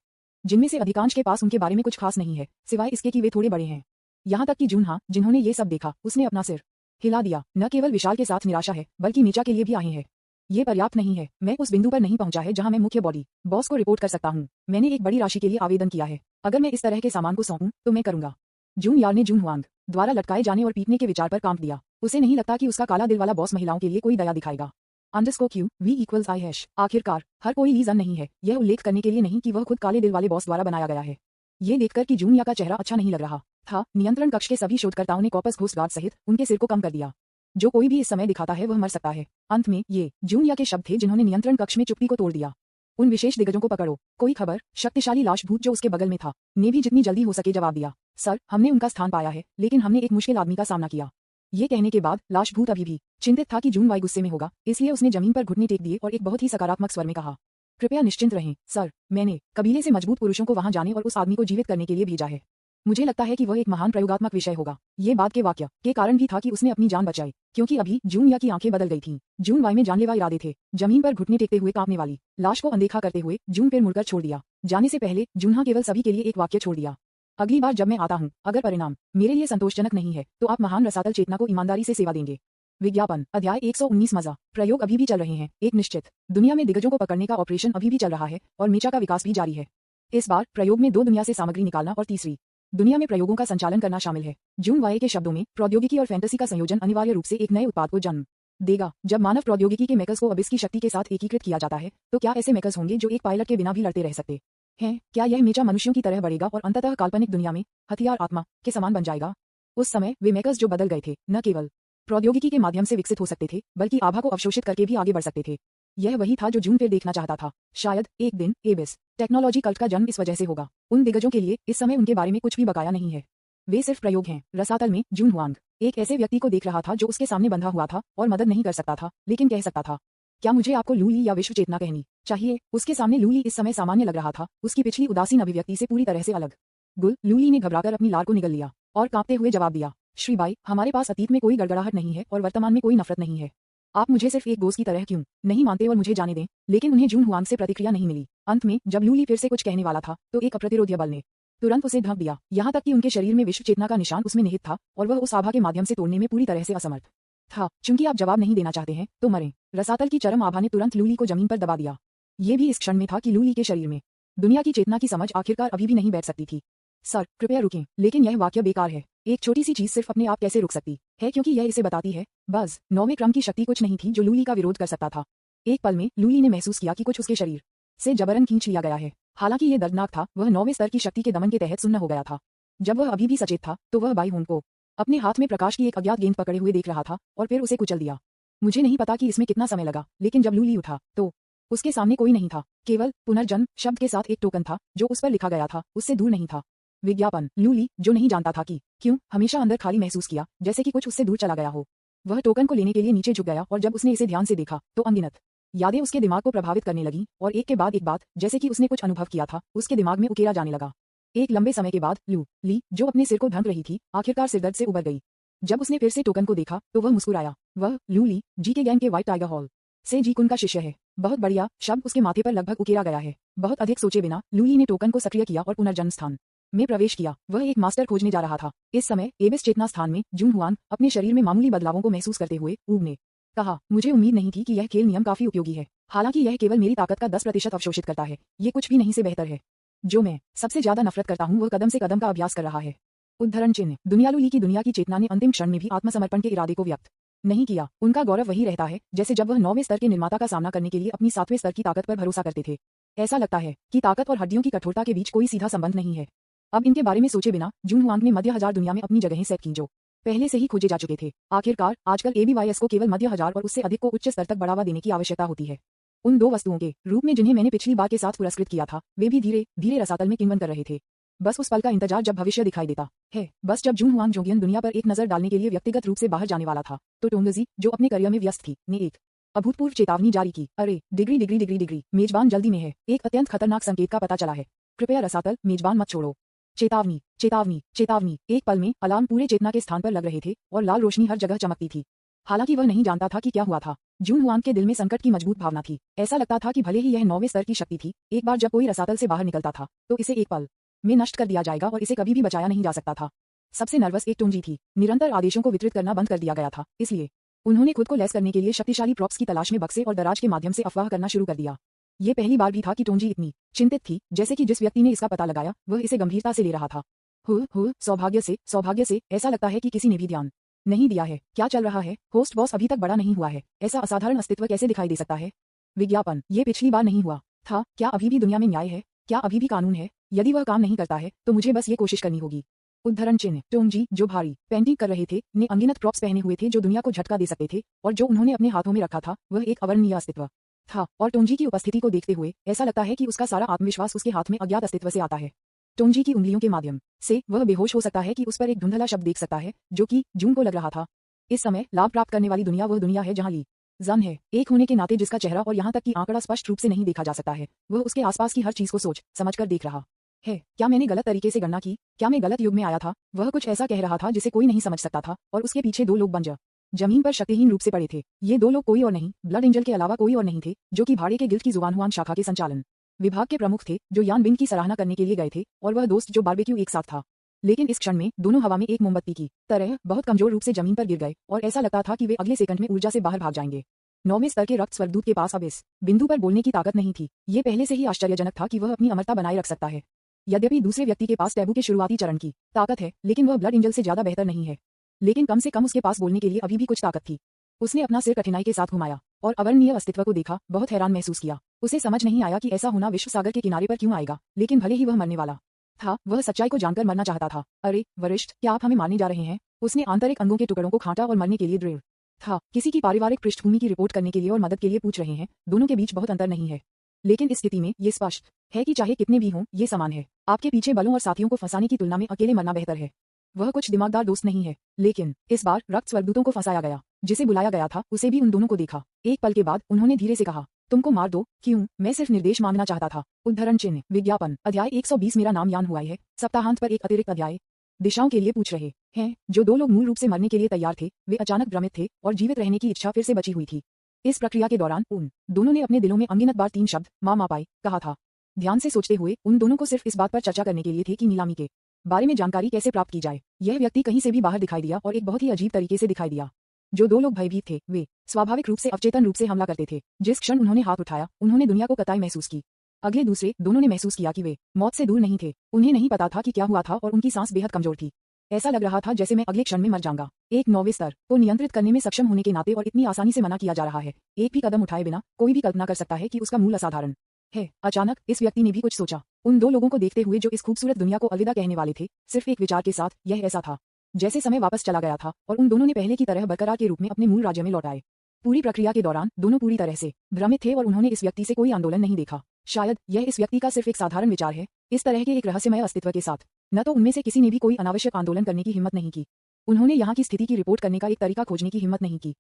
जिनमें से अधिकांश के पास उनके बारे में कुछ खास नहीं है, सिवाय इसके कि वे थोड़े बड़े हैं। यहाँ तक कि जून जिन्होंने ये सब देखा, उसने अपना सिर हिला दिया। न केवल विशाल के साथ निराशा है, बल्कि मीचा के लिए भी आए हैं। ये पर्याप्त नहीं है। मैं उस बिंदु पर नहीं पहुंचा है जहां मैं मुख्य बॉडी बॉस को रिपोर्ट कर सकता हूं। मैंने एक बड़ी राशि के लिए आवेदन किया है। अगर मैं इस तरह के सामान को सौंपूं तो मैं करूंगा। जून यार ने जून हुआंग द्वारा लटकाए जाने और पीटने के विचार पर कांप दिया। उसे नहीं लगता कि उसका काला दिल वाला बॉस महिलाओं के लिए कोई दया दिखाएगा। Underscore Q V equals I hash. आखिरकार हर कोई लीजन नहीं है, यह उल्लेख करने के लिए नहीं कि वह खुद काले दिल वाले बॉस द्वारा बनाया गया है। ये देखकर कि जून या का चेहरा अच्छा नहीं लग रहा था, नियंत्रण कक्ष के सभी शोधकर्ताओं ने कॉर्पस घोस्ट गार्ड सहित उनके सिर को कम कर दिया। जो कोई भी इस समय दिखाता है वह मर सकता है। अंत में ये जून या के शब्द थे जिन्होंने नियंत्रण कक्ष में चुप्पी को तोड़ दिया। उन विशेष दिग्गजों को पकड़ो। कोई खबर शक्तिशाली लाश भूत जो उसके बगल में था ने भी जितनी जल्दी हो सके जवाब दिया, सर हमने उनका स्थान पाया है, लेकिन हमने एक मुश्किल आदमी का सामना किया। ये कहने के बाद लाश भूत अभी भी चिंतित था कि जून वाई गुस्से में होगा, इसलिए उसने जमीन पर घुटने टेक दिए और एक बहुत ही सकारात्मक स्वर में कहा, कृपया निश्चिंत रहें सर, मैंने कबीले से मजबूत पुरुषों को वहां जाने और उस आदमी को जीवित करने के लिए भेजा है। मुझे लगता है कि वह एक महान प्रयोगात्मक विषय होगा। ये बात के वाक्य के कारण भी था कि उसने अपनी जान बचाई, क्योंकि अभी जून या की आंखें बदल गई थीं। जून वाई में जानलेवा इरादे थे। जमीन पर घुटने टेकते हुए कांपने वाली लाश को अनदेखा करते हुए जून पेड़ मुड़कर छोड़ दिया। जाने से पहले जूनहा केवल सभी के लिए एक वाक्य छोड़ दिया, अगली बार जब मैं आता हूँ, अगर परिणाम मेरे लिए संतोषजनक नहीं है तो आप महान रसातल चेतना को ईमानदारी से सेवा देंगे। विज्ञापन अध्याय 119 मजा प्रयोग अभी भी चल रहे हैं। एक निश्चित दुनिया में दिग्गजों को पकड़ने का ऑपरेशन अभी भी चल रहा है और मेचा का विकास भी जारी है। इस बार प्रयोग में 2 दुनिया से सामग्री निकालना और तीसरी दुनिया में प्रयोगों का संचालन करना शामिल है। जून वाई के शब्दों में प्रौद्योगिकी और फैंटेसी का संयोजन अनिवार्य रूप से एक नए उत्पाद को जन्म देगा। जब मानव प्रौद्योगिकी के मेकर्स को अबिस की शक्ति के साथ एकीकृत किया जाता है तो क्या ऐसे मेकर्स होंगे जो एक पायलट के बिना भी लड़ते रह सकते हैं? क्या यह मेचा मनुष्यों की तरह बढ़ेगा और अंततः काल्पनिक दुनिया में हथियार आत्मा के समान बन जाएगा? उस समय वे मेकर्स जो बदल गए थे न केवल प्रौद्योगिकी के माध्यम से विकसित हो सकते थे बल्कि आभा को अवशोषित करके भी आगे बढ़ सकते थे। यह वही था जो जून फिर देखना चाहता था। शायद एक दिन एबिस टेक्नोलॉजी कल्ट का जन्म इस वजह से होगा। उन दिग्गजों के लिए इस समय उनके बारे में कुछ भी बकाया नहीं है, वे सिर्फ प्रयोग हैं। रसातल में जून हुआंग एक ऐसे व्यक्ति को देख रहा था जो उसके सामने बंधा हुआ था और मदद नहीं कर सकता था, लेकिन कह सकता था, क्या मुझे आपको लूली या विश्व चेतना कहनी चाहिए? उसके सामने लूली इस समय सामान्य लग रहा था, उसकी पिछली उदासीन अभिव्यक्ति से पूरी तरह से अलग। गुल लूली ने घबराकर अपनी लार को निगल लिया और कांपते हुए जवाब दिया, श्रीबाई, हमारे पास अतीत में कोई गड़गड़ाहट नहीं है और वर्तमान में कोई नफरत नहीं है। आप मुझे सिर्फ एक दोस्त की तरह क्यों नहीं मानते और मुझे जाने दें? लेकिन उन्हें जून हुआंग से प्रतिक्रिया नहीं मिली। अंत में जब लूली फिर से कुछ कहने वाला था तो एक अप्रतिरोध्य बल ने तुरंत उसे ढक दिया, यहाँ तक कि उनके शरीर में विश्व चेतना का निशान उसमें निहित था और वह उस आभा के माध्यम से तोड़ने में पूरी तरह से असमर्थ था। चूंकि आप जवाब नहीं देना चाहते हैं तो मरें। रसातल की चरम आभा ने तुरंत लूली को जमीन पर दबा दिया। ये भी इस क्षण में था कि लूली के शरीर में दुनिया की चेतना की समझ आखिरकार अभी भी नहीं बैठ सकती थी। सर कृपया रुकें, लेकिन यह वाक्य बेकार है। एक छोटी सी चीज सिर्फ अपने आप कैसे रुक सकती है, क्योंकि यह इसे बताती है। बस 9वें क्रम की शक्ति कुछ नहीं थी जो लूली का विरोध कर सकता था। एक पल में लूली ने महसूस किया कि कुछ उसके शरीर से जबरन खींच लिया गया है। हालांकि यह दर्दनाक था, वह 9वें स्तर की शक्ति के दमन के तहत सुन्न हो गया था। जब वह अभी भी सचेत था तो वह बाई होंड को अपने हाथ में प्रकाश की एक अज्ञात गेंद पकड़े हुए देख रहा था और फिर उसे कुचल दिया। मुझे नहीं पता कि इसमें कितना समय लगा, लेकिन जब लूली उठा तो उसके सामने कोई नहीं था, केवल पुनर्जन्म शब्द के साथ एक टोकन था जो उस पर लिखा गया था, उससे दूर नहीं था। विज्ञापन लूली, जो नहीं जानता था कि क्यों, हमेशा अंदर खाली महसूस किया जैसे कि कुछ उससे दूर चला गया हो। वह टोकन को लेने के लिए नीचे झुक गया और जब उसने इसे ध्यान से देखा तो अनगिनत यादें उसके दिमाग को प्रभावित करने लगीं और एक के बाद एक बात, जैसे कि उसने कुछ अनुभव किया था, उसके दिमाग में उकेरा जाने लगा। एक लंबे समय के बाद लूली, जो अपने सिर को ढंक रही थी, आखिरकार सिरदर्द से उबर गई। जब उसने फिर से टोकन को देखा तो वह मुस्कुराया। वह लूली जी के गैंग के व्हाइट टाइगर हॉल से जी कुन का शिष्य है। बहुत बढ़िया शब्द उसके माथे पर लगभग उकेरा गया है। बहुत अधिक सोचे बिना लूली ने टोकन को सक्रिय किया और पुनर्जन्म स्थान में प्रवेश किया। वह एक मास्टर खोजने जा रहा था। इस समय एबिस चेतना स्थान में जून हुआंग अपने शरीर में मामूली बदलावों को महसूस करते हुए ऊब ने कहा, मुझे उम्मीद नहीं थी कि यह खेल नियम काफी उपयोगी है। हालांकि यह केवल मेरी ताकत का 10% अवशोषित करता है, ये कुछ भी नहीं से बेहतर है। जो मैं सबसे ज्यादा नफरत करता हूँ वह कदम से कदम का अभ्यास कर रहा है। उद्धरण चिन्ह दुनिया लूली की दुनिया की चेतना ने अंतिम क्षण में भी आत्मसमर्पण के इरादे को व्यक्त नहीं किया। उनका गौरव वही रहता है जैसे जब वह 9वें स्तर के निर्माता का सामना करने के लिए अपनी 7वें स्तर की ताकत पर भरोसा करते थे। ऐसा लगता है कि ताकत और हड्डियों की कठोरता के बीच कोई सीधा संबंध नहीं है। अब इनके बारे में सोचे बिना जून हुआंग ने मध्य हजार दुनिया में अपनी जगहें सेट की जो पहले से ही खोजे जा चुके थे। आखिरकार आजकल ABYS को केवल मध्य हजार और उससे अधिक को उच्च स्तर तक बढ़ावा देने की आवश्यकता होती है। उन 2 वस्तुओं के रूप में जिन्हें मैंने पिछली बार के साथ पुरस्कृत किया था, वे भी धीरे धीरे रसातल में किन्वन कर रहे थे। बस उस पल का इंतजार जब भविष्य दिखाई देता है। बस जब जून हुआंग जोगियन दुनिया पर एक नजर डालने के लिए व्यक्तिगत रूप से बाहर जाने वाला था तो टोंगजी, जो अपने करियर में व्यस्त थी, ने एक अभूतपूर्व चेतावनी जारी की। अरे डिग्री डिग्री डिग्री डिग्री, मेजबान जल्दी में है। एक अत्यंत खतरनाक संकेत का पता चला है। कृपया रसातल, मेजबान मत छोड़ो। चेतावनी चेतावनी चेतावनी। एक पल में अलार्म पूरे चेतना के स्थान पर लग रहे थे और लाल रोशनी हर जगह चमकती थी। हालांकि वह नहीं जानता था कि क्या हुआ था। जून हुआंग के दिल में संकट की मजबूत भावना थी। ऐसा लगता था कि भले ही यह 9वें स्तर की शक्ति थी, एक बार जब कोई रसातल से बाहर निकलता था तो इसे एक पल में नष्ट कर दिया जाएगा और इसे कभी भी बचाया नहीं जा सकता था। सबसे नर्वस एक टोंजी थी। निरंतर आदेशों को वितरित करना बंद कर दिया गया था, इसलिए उन्होंने खुद को लैस करने के लिए शक्तिशाली प्रॉप्स की तलाश में बक्से और दराज के माध्यम से अफवाह करना शुरू कर दिया। ये पहली बार भी था कि टोंजी इतनी चिंतित थी, जैसे कि जिस व्यक्ति ने इसका पता लगाया वह इसे गंभीरता से ले रहा था। सौभाग्य से ऐसा लगता है कि किसी ने भी ध्यान नहीं दिया है। क्या चल रहा है? होस्ट बॉस अभी तक बड़ा नहीं हुआ है, ऐसा असाधारण अस्तित्व कैसे दिखाई दे सकता है? विज्ञापन, ये पिछली बार नहीं हुआ था। क्या अभी भी दुनिया में न्याय है? क्या अभी भी कानून है? यदि वह काम नहीं करता है तो मुझे बस ये कोशिश करनी होगी। उद्धरण चिन्ह। टोंगजी, जो भारी पेंटिंग कर रहे थे, ने अनगिनत प्रॉप्स पहने हुए थे जो दुनिया को झटका दे सकते थे, और जो उन्होंने अपने हाथों में रखा था वह एक अवर्णनीय अस्तित्व था। और टोंगजी की उपस्थिति को देखते हुए ऐसा लगता है कि उसका सारा आत्मविश्वास उसके हाथ में अज्ञात अस्तित्व से आता है। टोंगजी की उंगलियों के माध्यम से वह बेहोश हो सकता है कि उस पर एक धुंधला शब्द देख सकता है जो कि जून को लग रहा था। इस समय लाभ प्राप्त करने वाली दुनिया वह दुनिया है जहां ली जन है, एक होने के नाते जिसका चेहरा और यहाँ तक कि आंकड़ा स्पष्ट रूप से नहीं देखा जा सकता है। वह उसके आसपास की हर चीज को सोच समझकर देख रहा है। क्या मैंने गलत तरीके से गणना की? क्या मैं गलत युग में आया था? वह कुछ ऐसा कह रहा था जिसे कोई नहीं समझ सकता था, और उसके पीछे दो लोग बंजर जमीन पर शक्तिहीन रूप से पड़े थे। ये दो लोग कोई और नहीं, ब्लड एंजल के अलावा कोई और नहीं थे, जो कि भाड़े के गिल्ड की जुआनहुआंग शाखा के संचालन विभाग के प्रमुख थे, जो यान बिंग की सराहना करने के लिए गए थे, और वह दोस्त जो बारबेक्यू एक साथ था। लेकिन इस क्षण में दोनों हवा में एक मोमबत्ती की तरह बहुत कमजोर रूप से जमीन पर गिर गए, और ऐसा लगता था कि वे अगले सेकंड में ऊर्जा से बाहर भाग जाएंगे। 9वें स्तर के रक्त स्वर्गदूत के पास अब इस बिंदु पर बोलने की ताकत नहीं थी। ये पहले से ही आश्चर्यजनक था कि वह अपनी अमरता बनाए रख सकता है। यद्यपि दूसरे व्यक्ति के पास टैबू के शुरुआती चरण की ताकत है, लेकिन वह ब्लड एंजल से ज्यादा बेहतर नहीं है। लेकिन कम से कम उसके पास बोलने के लिए अभी भी कुछ ताकत थी। उसने अपना सिर कठिनाई के साथ घुमाया और अवर्णनीय अस्तित्व को देखा, बहुत हैरान महसूस किया। उसे समझ नहीं आया कि ऐसा होना विश्व सागर के किनारे पर क्यों आएगा, लेकिन भले ही वह मरने वाला था, वह सच्चाई को जानकर मरना चाहता था। अरे वरिष्ठ, क्या आप हमें मारने जा रहे हैं? उसने आंतरिक अंगों के टुकड़ों को खांटा और मरने के लिए दृढ़ था। किसी की पारिवारिक पृष्ठभूमि की रिपोर्ट करने के लिए और मदद के लिए पूछ रहे हैं, दोनों के बीच बहुत अंतर नहीं है। लेकिन इस स्थिति में ये स्पष्ट है कि चाहे कितने भी हों, ये समान है। आपके पीछे बलों और साथियों को फंसाने की तुलना में अकेले मरना बेहतर है। वह कुछ दिमागदार दोस्त नहीं है, लेकिन इस बार रक्त स्वर्गदूतों को फंसाया गया। जिसे बुलाया गया था उसे भी उन दोनों को देखा। एक पल के बाद उन्होंने धीरे से कहा, तुमको मार दो। क्यों? मैं सिर्फ निर्देश मांगना चाहता था। उद्धरण चिन्ह। विज्ञापन, अध्याय 120। मेरा नाम यान हुआ है। सप्ताहांत पर एक अतिरिक्त अध्याय दिशाओं के लिए पूछ रहे हैं। जो दो लोग मूल रूप से मरने के लिए तैयार थे, वे अचानक भ्रमित थे और जीवित रहने की इच्छा फिर से बची हुई थी। इस प्रक्रिया के दौरान उन दोनों ने अपने दिलों में अनगिनत बार 3 शब्द माँ पाई कहा था। ध्यान से सोचते हुए उन दोनों को सिर्फ इस बात पर चर्चा करने के लिए थे कि नीलामी के बारे में जानकारी कैसे प्राप्त की जाए। यह व्यक्ति कहीं से भी बाहर दिखाई दिया और एक बहुत ही अजीब तरीके से दिखाई दिया। जो दो लोग भयभीत थे, वे स्वाभाविक रूप से अवचेतन रूप से हमला करते थे। जिस क्षण उन्होंने हाथ उठाया, उन्होंने दुनिया को कताई महसूस की। अगले दूसरे दोनों ने महसूस किया कि वे मौत से दूर नहीं थे। उन्हें नहीं पता था कि क्या हुआ था और उनकी सांस बेहद कमजोर थी। ऐसा लग रहा था जैसे मैं अगले क्षण में मर जाऊंगा। एक 9वें स्तर को नियंत्रित करने में सक्षम होने के नाते और इतनी आसानी से मना किया जा रहा है। एक भी कदम उठाए बिना कोई भी कल्पना कर सकता है कि उसका मूल असाधारण है। अचानक इस व्यक्ति ने भी कुछ सोचा। उन दो लोगों को देखते हुए जो इस खूबसूरत दुनिया को अलविदा कहने वाले थे, सिर्फ एक विचार के साथ, यह ऐसा था जैसे समय वापस चला गया था और उन दोनों ने पहले की तरह बरकरार के रूप में अपने मूल राज्य में लौट आए। पूरी प्रक्रिया के दौरान दोनों पूरी तरह से भ्रमित थे और उन्होंने इस व्यक्ति से कोई आंदोलन नहीं देखा। शायद यह इस व्यक्ति का सिर्फ एक साधारण विचार है। इस तरह के एक रहस्यमय अस्तित्व के साथ न तो उनमें से किसी ने भी कोई अनावश्यक आंदोलन करने की हिम्मत नहीं की। उन्होंने यहाँ की स्थिति की रिपोर्ट करने का एक तरीका खोजने की हिम्मत नहीं की,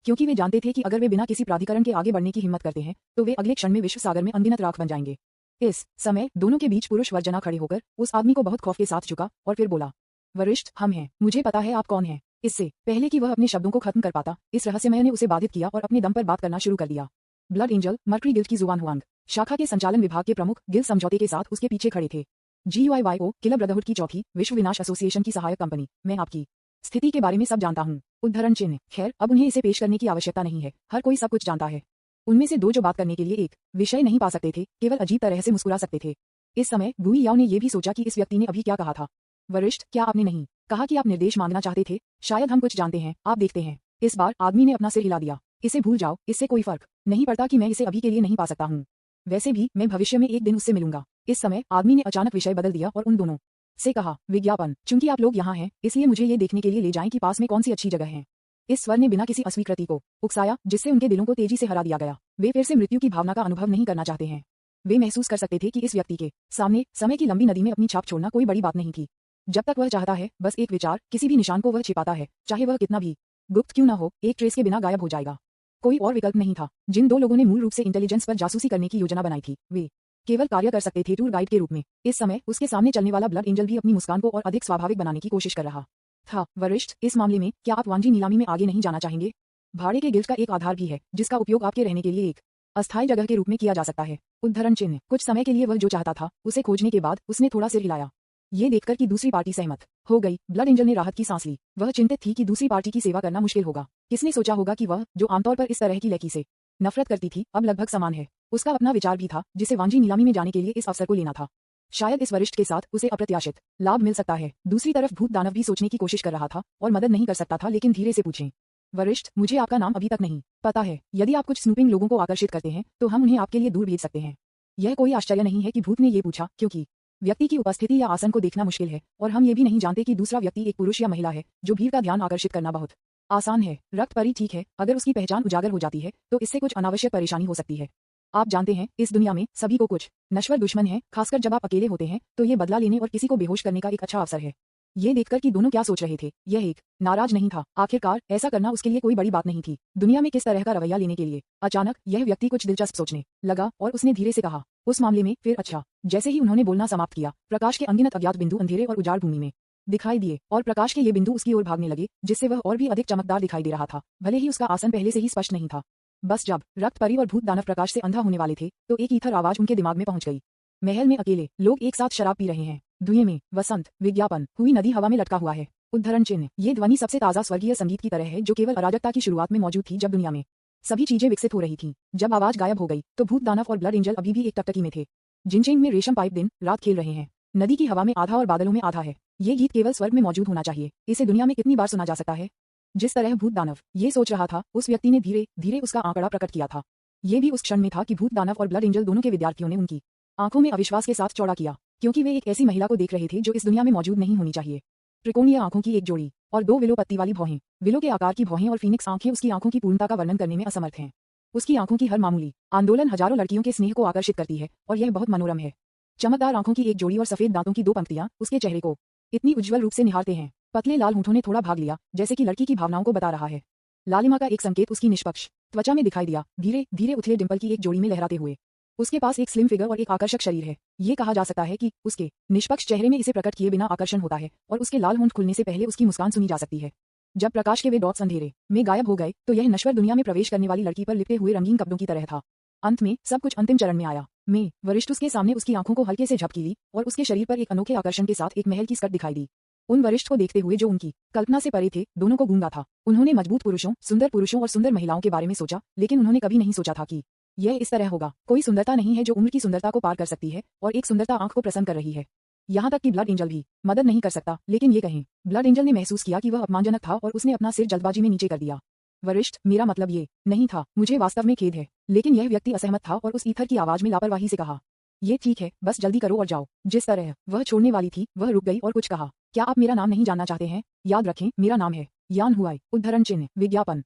क्योंकि वे जानते थे कि अगर वे बिना किसी प्राधिकरण के आगे बढ़ने की हिम्मत करते हैं तो वे अगले क्षण में विश्व सागर में अनगिनत राख बन जाएंगे। इस समय दोनों के बीच पुरुष वर्जना खड़े होकर उस आदमी को बहुत खौफ के साथ झुका और फिर बोला, वरिष्ठ, हम हैं। मुझे पता है आप कौन हैं। इससे पहले कि वह अपने शब्दों को खत्म कर पाता, इस रहस्यमय ने उसे बाधित किया और अपने दम पर बात करना शुरू कर दिया। ब्लड एंजल मर्क्यूरी गिल्ड की जुआनहुआंग शाखा के संचालन विभाग के प्रमुख गिल्ड समझौते के साथ उसके पीछे खड़े थे। GYYO किलर ब्रदरहुड की चौथी विश्व विनाश एसोसिएशन की सहायक कंपनी। मैं आपकी स्थिति के बारे में सब जानता हूँ। उद्धरण चिन्ह। खैर, अब उन्हें इसे पेश करने की आवश्यकता नहीं है। हर कोई सब कुछ जानता है। उनमें से दो जो बात करने के लिए एक विषय नहीं पा सकते थे, केवल अजीब तरह से मुस्कुरा सकते थे। इस समय गुई याओ ने यह भी सोचा कि इस व्यक्ति ने अभी क्या कहा था। वरिष्ठ, क्या आपने नहीं कहा कि आप निर्देश मांगना चाहते थे? शायद हम कुछ जानते हैं, आप देखते हैं। इस बार आदमी ने अपना सिर हिला दिया। इसे भूल जाओ, इससे कोई फर्क नहीं पड़ता कि मैं इसे अभी के लिए नहीं पा सकता हूँ। वैसे भी मैं भविष्य में एक दिन उससे मिलूंगा। इस समय आदमी ने अचानक विषय बदल दिया और उन दोनों से कहा, विज्ञापन। चूंकि आप लोग यहाँ हैं, इसलिए मुझे ये देखने के लिए ले जाएं कि पास में कौन सी अच्छी जगह है। इस स्वर ने बिना किसी अस्वीकृति को उकसाया, जिससे उनके दिलों को तेजी से हरा दिया गया। वे फिर से मृत्यु की भावना का अनुभव नहीं करना चाहते हैं। वे महसूस कर सकते थे कि इस व्यक्ति के सामने समय की लंबी नदी में अपनी छाप छोड़ना कोई बड़ी बात नहीं थी। जब तक वह चाहता है, बस एक विचार, किसी भी निशान को वह छिपाता है, चाहे वह कितना भी गुप्त क्यों न हो, एक ट्रेस के बिना गायब हो जाएगा। कोई और विकल्प नहीं था। जिन दो लोगों ने मूल रूप से इंटेलिजेंस पर जासूसी करने की योजना बनाई थी, वे केवल कार्य कर सकते थे टूर गाइड के रूप में। इस समय उसके सामने चलने वाला ब्लड एंजल भी अपनी मुस्कान को और अधिक स्वाभाविक बनाने की कोशिश कर रहा था। वरिष्ठ, इस मामले में क्या आप वांजी नीलामी में आगे नहीं जाना चाहेंगे? भाड़े के गिल्ड का एक आधार भी है, जिसका उपयोग आपके रहने के लिए एक अस्थायी जगह के रूप में किया जा सकता है। उद्धरण चिन्ह। कुछ समय के लिए वह जो चाहता था उसे खोजने के बाद उसने थोड़ा सिर हिलाया। ये देखकर कि दूसरी पार्टी सहमत हो गई, ब्लड एंजल ने राहत की सांस ली। वह चिंतित थी कि दूसरी पार्टी की सेवा करना मुश्किल होगा। किसने सोचा होगा कि वह, जो आमतौर पर इस तरह की लड़की से नफरत करती थी, अब लगभग समान है। उसका अपना विचार भी था, जिसे वांजी नीलामी में जाने के लिए इस अवसर को लेना था। शायद इस वरिष्ठ के साथ उसे अप्रत्याशित लाभ मिल सकता है। दूसरी तरफ भूत दानव भी सोचने की कोशिश कर रहा था और मदद नहीं कर सकता था, लेकिन धीरे से पूछें। वरिष्ठ, मुझे आपका नाम अभी तक नहीं पता है। यदि आप कुछ स्नूपिंग लोगों को आकर्षित करते हैं तो हम उन्हें आपके लिए दूर भेज सकते हैं। यह कोई आश्चर्य नहीं है कि भूत ने ये पूछा, क्योंकि व्यक्ति की उपस्थिति या आसन को देखना मुश्किल है और हम ये भी नहीं जानते कि दूसरा व्यक्ति एक पुरुष या महिला है। जो भीड़ का ध्यान आकर्षित करना बहुत आसान है। रक्त परी ठीक है, अगर उसकी पहचान उजागर हो जाती है तो इससे कुछ अनावश्यक परेशानी हो सकती है। आप जानते हैं, इस दुनिया में सभी को कुछ नश्वर दुश्मन है, खासकर जब आप अकेले होते हैं तो ये बदला लेने और किसी को बेहोश करने का एक अच्छा अवसर है। ये देखकर कि दोनों क्या सोच रहे थे, यह एक नाराज नहीं था। आखिरकार ऐसा करना उसके लिए कोई बड़ी बात नहीं थी। दुनिया में किस तरह का रवैया लेने के लिए। अचानक यह व्यक्ति कुछ दिलचस्प सोचने लगा और उसने धीरे से कहा, उस मामले में फिर अच्छा। जैसे ही उन्होंने बोलना समाप्त किया, प्रकाश के अनगिनत अज्ञात बिंदु अंधेरे और उजाड़ भूमि में दिखाई दिए और प्रकाश के ये बिंदु उसकी ओर भागने लगे, जिससे वह और भी अधिक चमकदार दिखाई दे रहा था, भले ही उसका आसन पहले से ही स्पष्ट नहीं था। बस जब रक्त परी और भूत दानव प्रकाश से अंधा होने वाले थे तो एक ईथर आवाज उनके दिमाग में पहुंच गई। महल में अकेले लोग एक साथ शराब पी रहे हैं। धुएं में वसंत विज्ञापन हुई नदी हवा में लटका हुआ है। उद्धरण चिन्ह। ये ध्वनि सबसे ताजा स्वर्गीय संगीत की तरह है जो केवल अराजकता की शुरुआत में मौजूद थी, जब दुनिया में सभी चीजें विकसित हो रही थीं। जब आवाज गायब हो गई तो भूत दानव और ब्लड एंजल अभी भी एक टकटकी में थे। जिनचेंग में रेशम पाइप दिन रात खेल रहे हैं। नदी की हवा में आधा और बादलों में आधा है। ये गीत केवल स्वर्ग में मौजूद होना चाहिए। इसे दुनिया में कितनी बार सुना जा सकता है। जिस तरह भूत दानव ये सोच रहा था, उस व्यक्ति ने धीरे धीरे उसका आंकड़ा प्रकट किया था। ये भी उस क्षण में था कि भूत दानव और ब्लड एंजल दोनों के विद्यार्थियों ने उनकी आंखों में अविश्वास के साथ चौड़ा किया, क्योंकि वे एक ऐसी महिला को देख रहे थे जो इस दुनिया में मौजूद नहीं होनी चाहिए। त्रिकोणीय आंखों की एक जोड़ी और दो विलो पत्ती वाली भौहें। विलो के आकार की भौहें और फीनिक्स आंखें उसकी आंखों की पूर्णता का वर्णन करने में असमर्थ हैं। उसकी आंखों की हर मामूली आंदोलन हजारों लड़कियों के स्नेह को आकर्षित करती है और यह बहुत मनोरम है। चमकदार आंखों की एक जोड़ी और सफेद दांतों की दो पंक्तियां उसके चेहरे को इतनी उज्जवल रूप से निहारते हैं। पतले लाल होंठों ने थोड़ा भाग लिया, जैसे कि लड़की की भावनाओं को बता रहा है। लालिमा का एक संकेत उसकी निष्पक्ष त्वचा में दिखाई दिया, धीरे धीरे उथले डिंपल की एक जोड़ी में लहराते हुए। उसके पास एक स्लिम फिगर और एक आकर्षक शरीर है। ये कहा जा सकता है कि उसके निष्पक्ष चेहरे में इसे प्रकट किए बिना आकर्षण होता है और उसके लाल होंठ खुलने से पहले उसकी मुस्कान सुनी जा सकती है। जब प्रकाश के वे डॉट्स अंधेरे में गायब हो गए तो यह नश्वर दुनिया में प्रवेश करने वाली लड़की पर लिपटे हुए रंगीन कपड़ों की तरह था। अंत में सब कुछ अंतिम चरण में आया। मैं वरिष्ठ उसके सामने उसकी आंखों को हल्के से झपकी ली और उसके शरीर पर एक अनोखे आकर्षण के साथ एक महल की स्कर्ट दिखाई दी। उन वरिष्ठ को देखते हुए जो उनकी कल्पना से परे थे, दोनों को गूंगा था। उन्होंने मजबूत पुरुषों, सुंदर पुरुषों और सुंदर महिलाओं के बारे में सोचा, लेकिन उन्होंने कभी नहीं सोचा था कि यह इस तरह होगा। कोई सुंदरता नहीं है जो उम्र की सुंदरता को पार कर सकती है और एक सुंदरता आंख को प्रसन्न कर रही है। यहाँ तक कि ब्लड एंजल भी मदद नहीं कर सकता। लेकिन ये कहें, ब्लड एंजल ने महसूस किया कि वह अपमानजनक था और उसने अपना सिर जल्दबाजी में नीचे कर दिया। वरिष्ठ, मेरा मतलब ये नहीं था, मुझे वास्तव में खेद है। लेकिन यह व्यक्ति असहमत था और उस ईथर की आवाज में लापरवाही से कहा, ये ठीक है, बस जल्दी करो और जाओ। जिस तरह वह छोड़ने वाली थी, वह रुक गई और कुछ कहा। क्या आप मेरा नाम नहीं जानना चाहते हैं? याद रखें, मेरा नाम है यान हुआई। उद्धरण चिन्ह विज्ञापन।